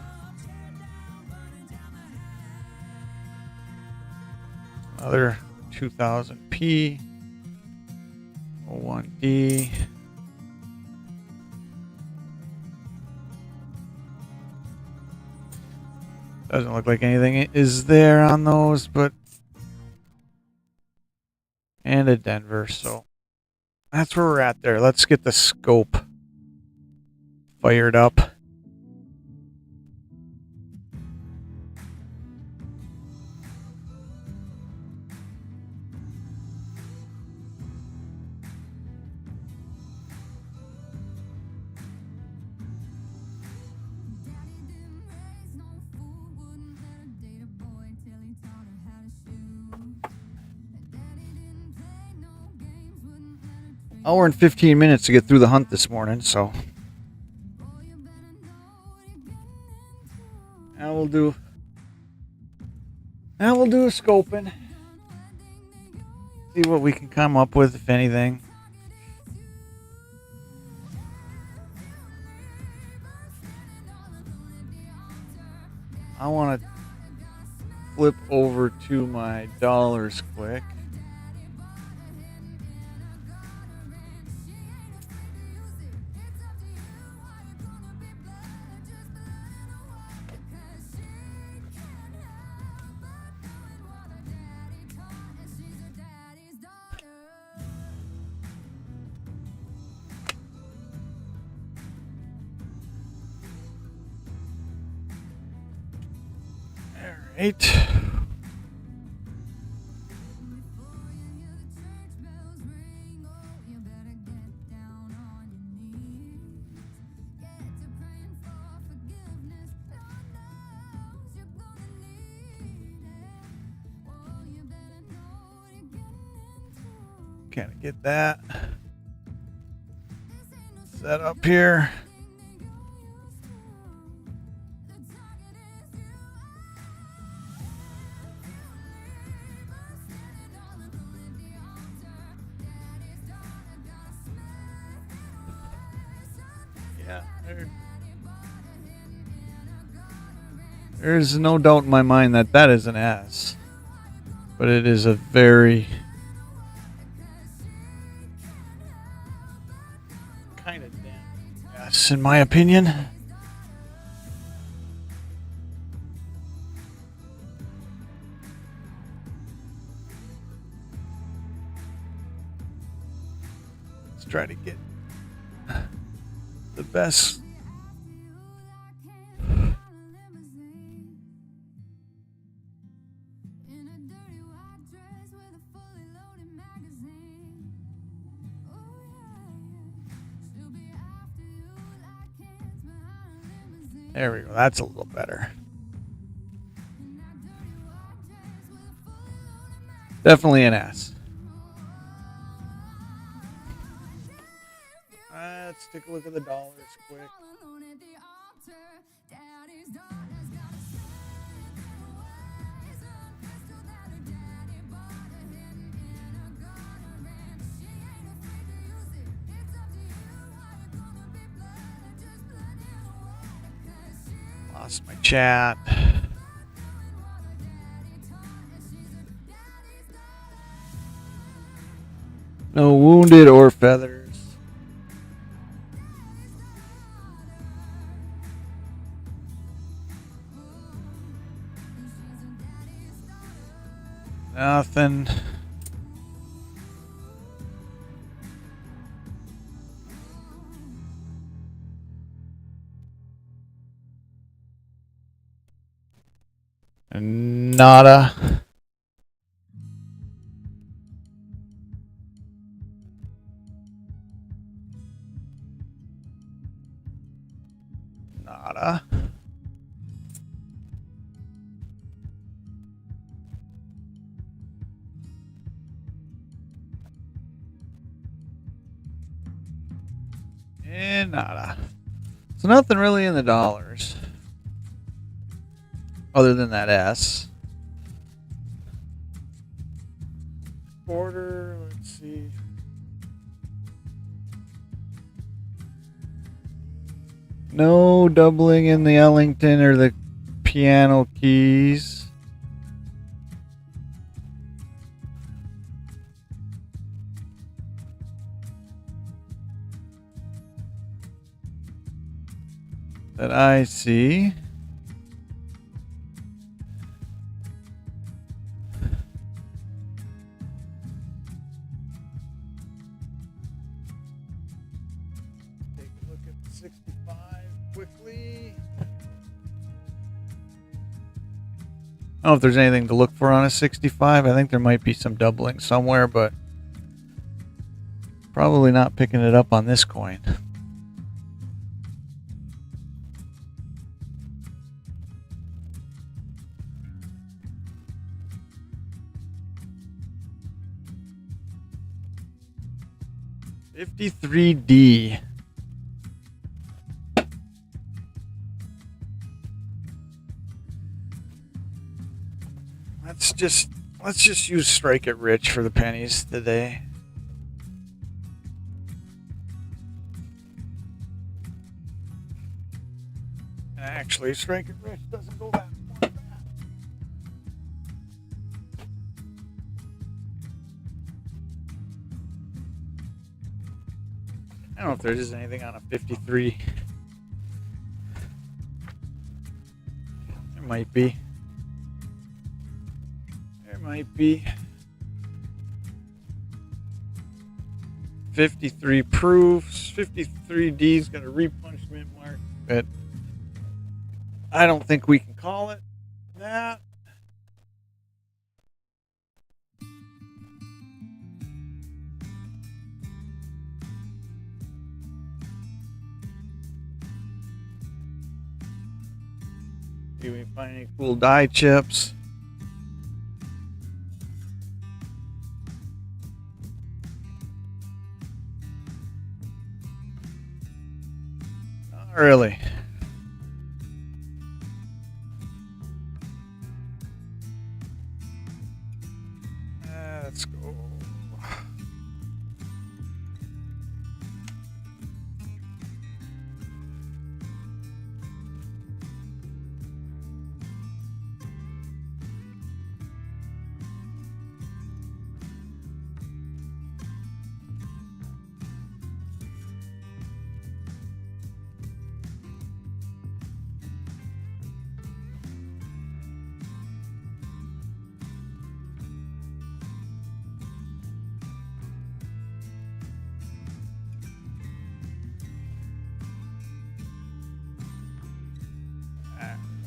Another 2000 P. 01D. Doesn't look like anything is there on those, but. And a Denver, so that's where we're at there. Let's get the scope fired up. Hour and 15 minutes to get through the hunt this morning, so now we'll do a scoping. See what we can come up with, if anything. I want to flip over to my dollars quick. Right. Can't get that set up here. There's no doubt in my mind that that is an S, but it is a very kind of damn. Yes, in my opinion. Let's try to get the best. There we go. That's a little better. Definitely an S. Let's take a look at the dollars quick. Lost my chat. No wounded or feathers. Nothing. Nada. Nada. And nada. So nothing really in the dollars. Other than that S. Quarter, let's see. No doubling in the Ellington or the piano keys. That I see. Take a look at the 65 quickly. I don't know if there's anything to look for on a 65. I think there might be some doubling somewhere, but probably not picking it up on this coin. $53D. Let's just use Strike It Rich for the pennies today. Actually, Strike It Rich doesn't go that far back. I don't know if there is anything on a 53. There might be. There might be. 53 proofs. 53D's got a repunchment mark, but I don't think we can call it that. See if we can find any cool die chips. Not really. Let's go.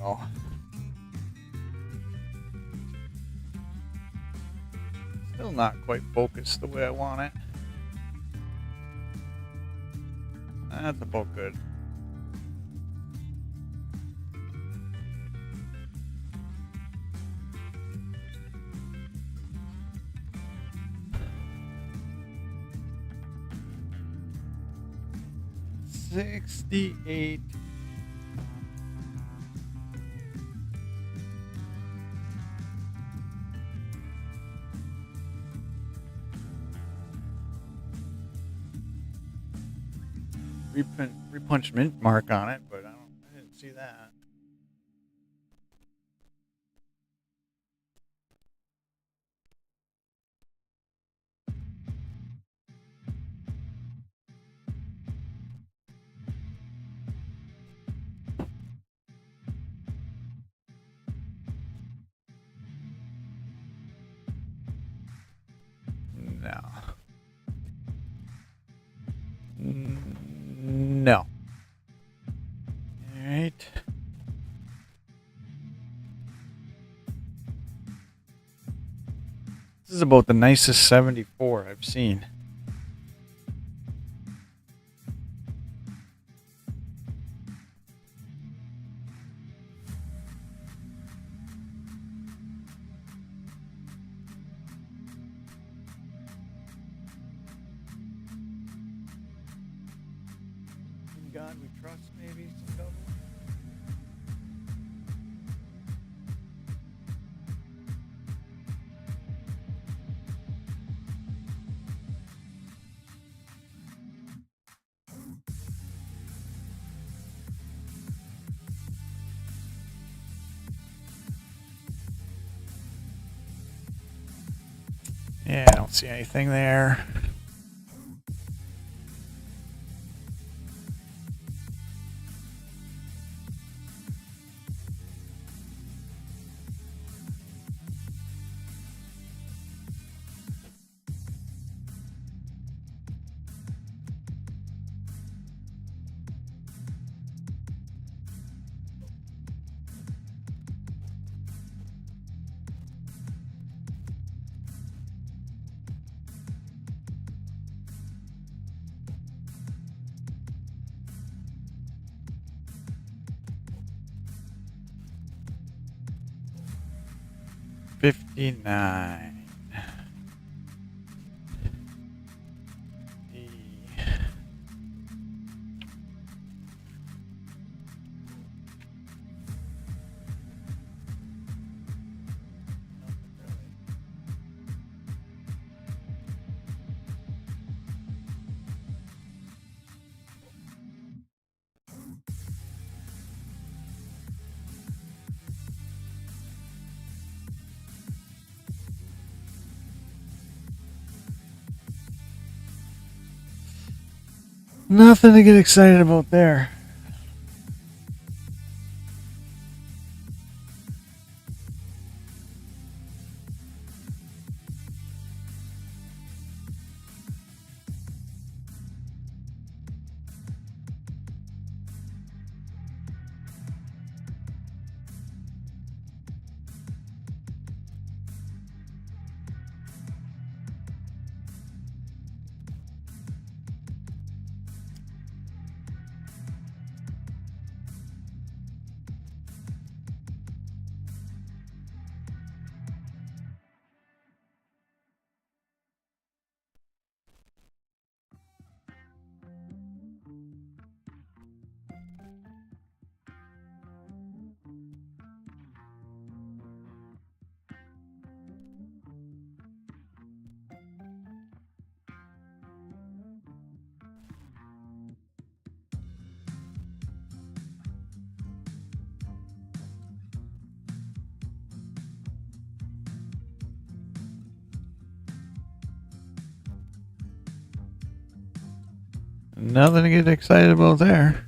go. Still not quite focused the way I want it. That's about good. $68. Repunch mint mark on it, but I didn't see that. No. No. All right. This is about the nicest 74 I've seen. In God we trust, maybe some double. Yeah, I don't see anything there. $59. Nothing to get excited about there. Nothing to get excited about there.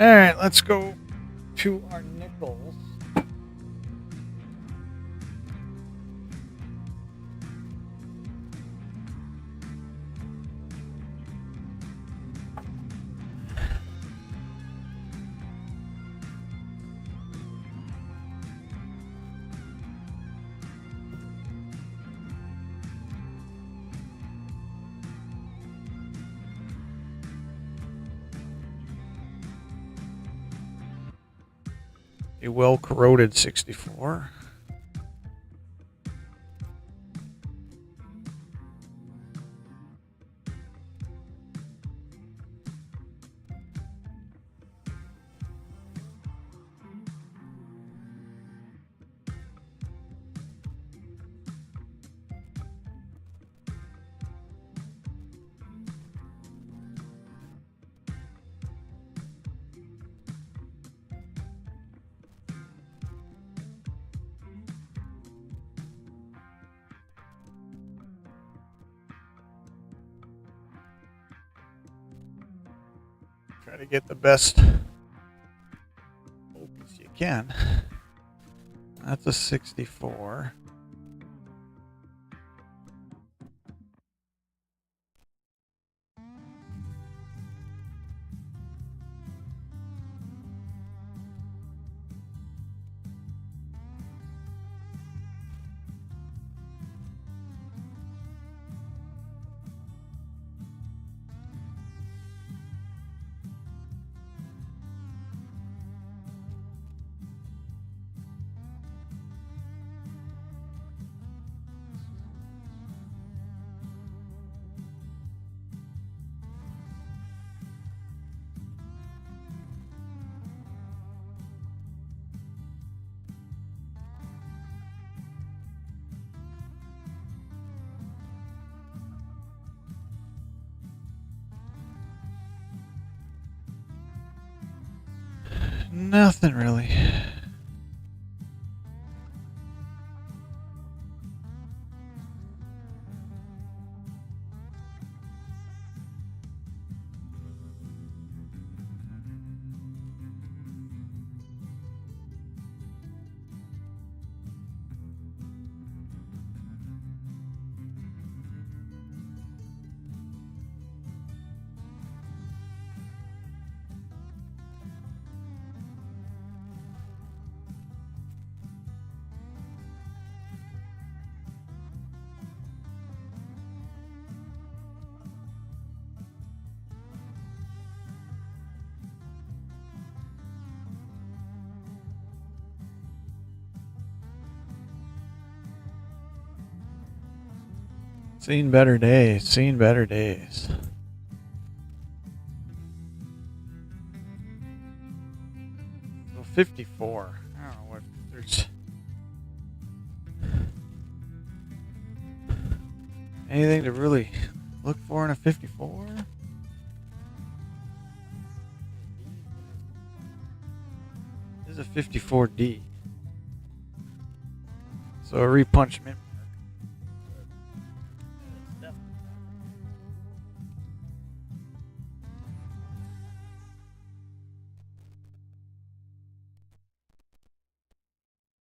All right, let's go to our nickels. A well-corroded 64. Try to get the best focus you can. That's a 64. Nothing really. Seen better days. Seen better days. So 54. I don't know what there's anything to really look for in a 54. This is a 54D. So a repunchment.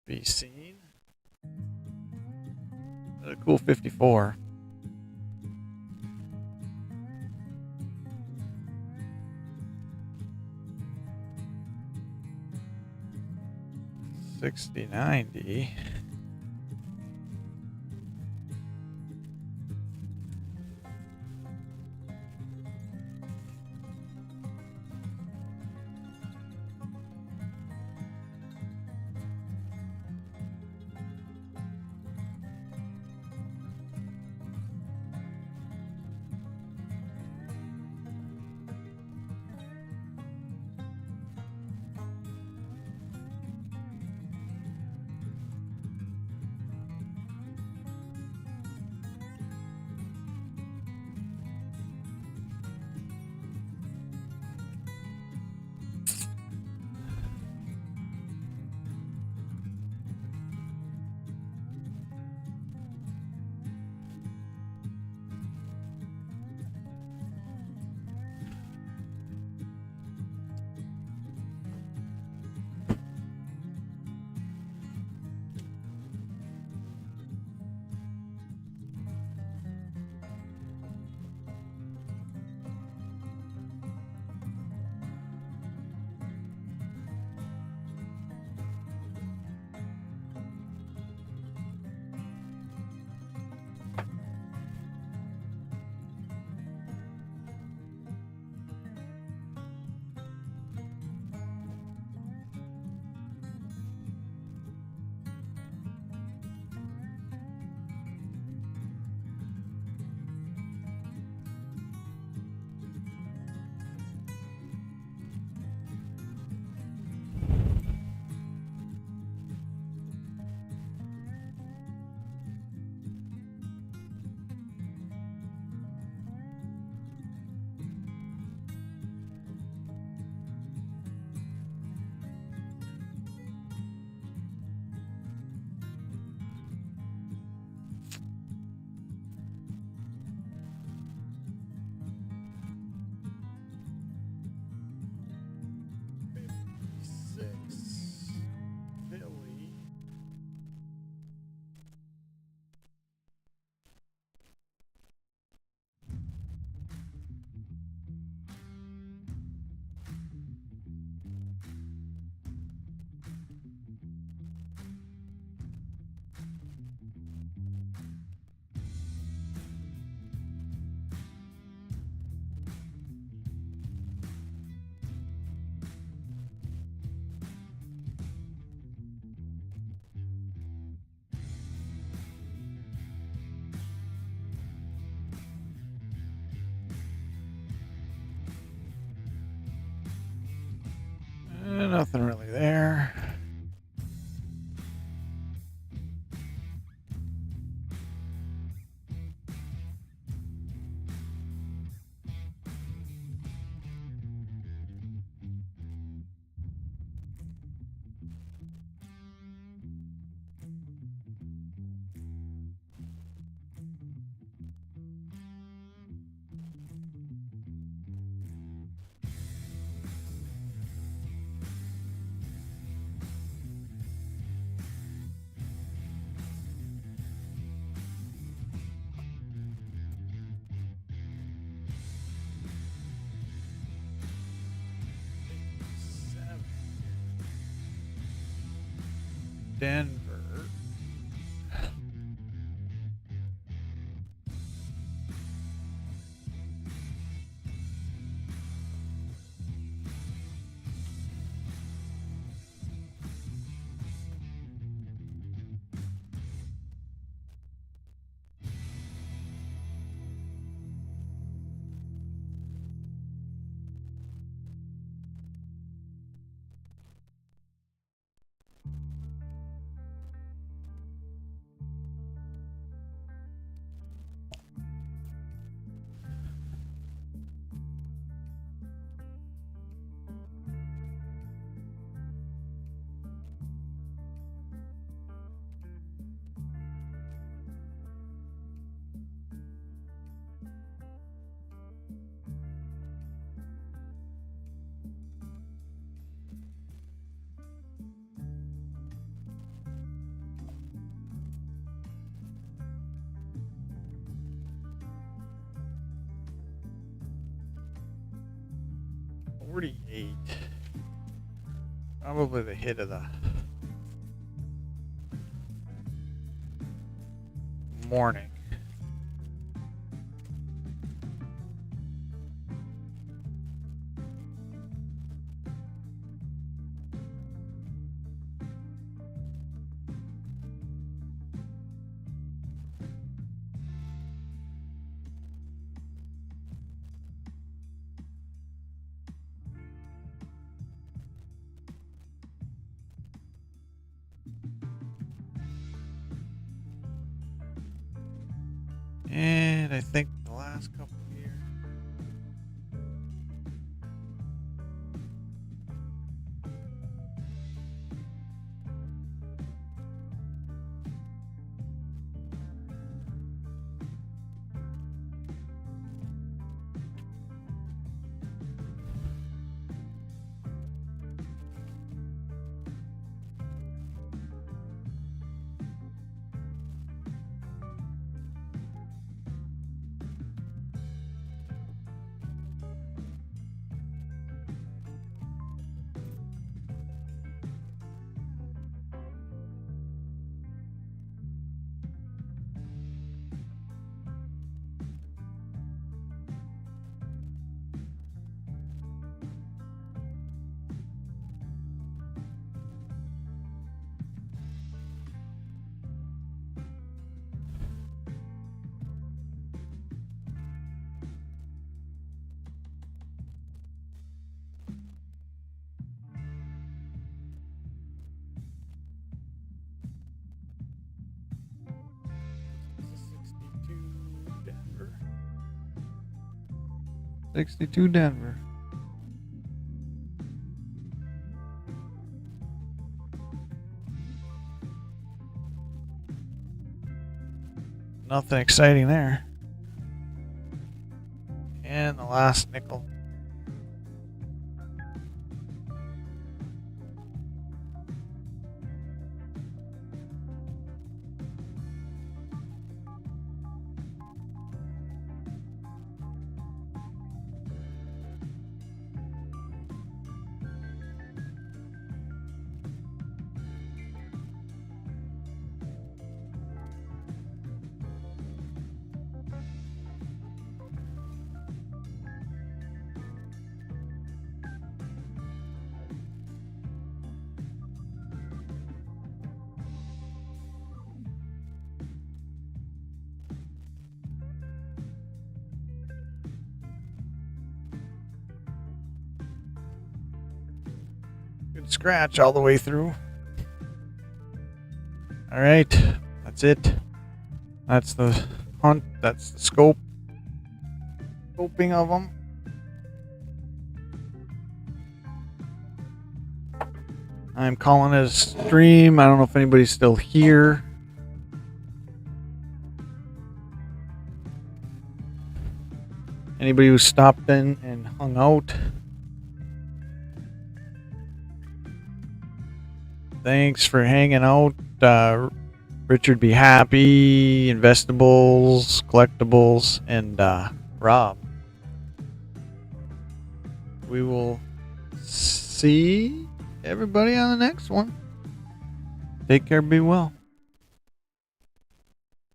Be seen. A cool 54. $60.90. Nothing really there. Denver. Probably the hit of the morning. And I think the last couple here. Denver. 62 Denver. Nothing exciting there. And the last nickel. didn't scratch all the way through. All right, that's it. That's the hunt. That's the scoping of them. I'm calling it a stream. I don't know if anybody's still here. Anybody who stopped in and hung out. Thanks for hanging out. Richard Be Happy, Investables, Collectibles, and Rob. We will see everybody on the next one. Take care, be well.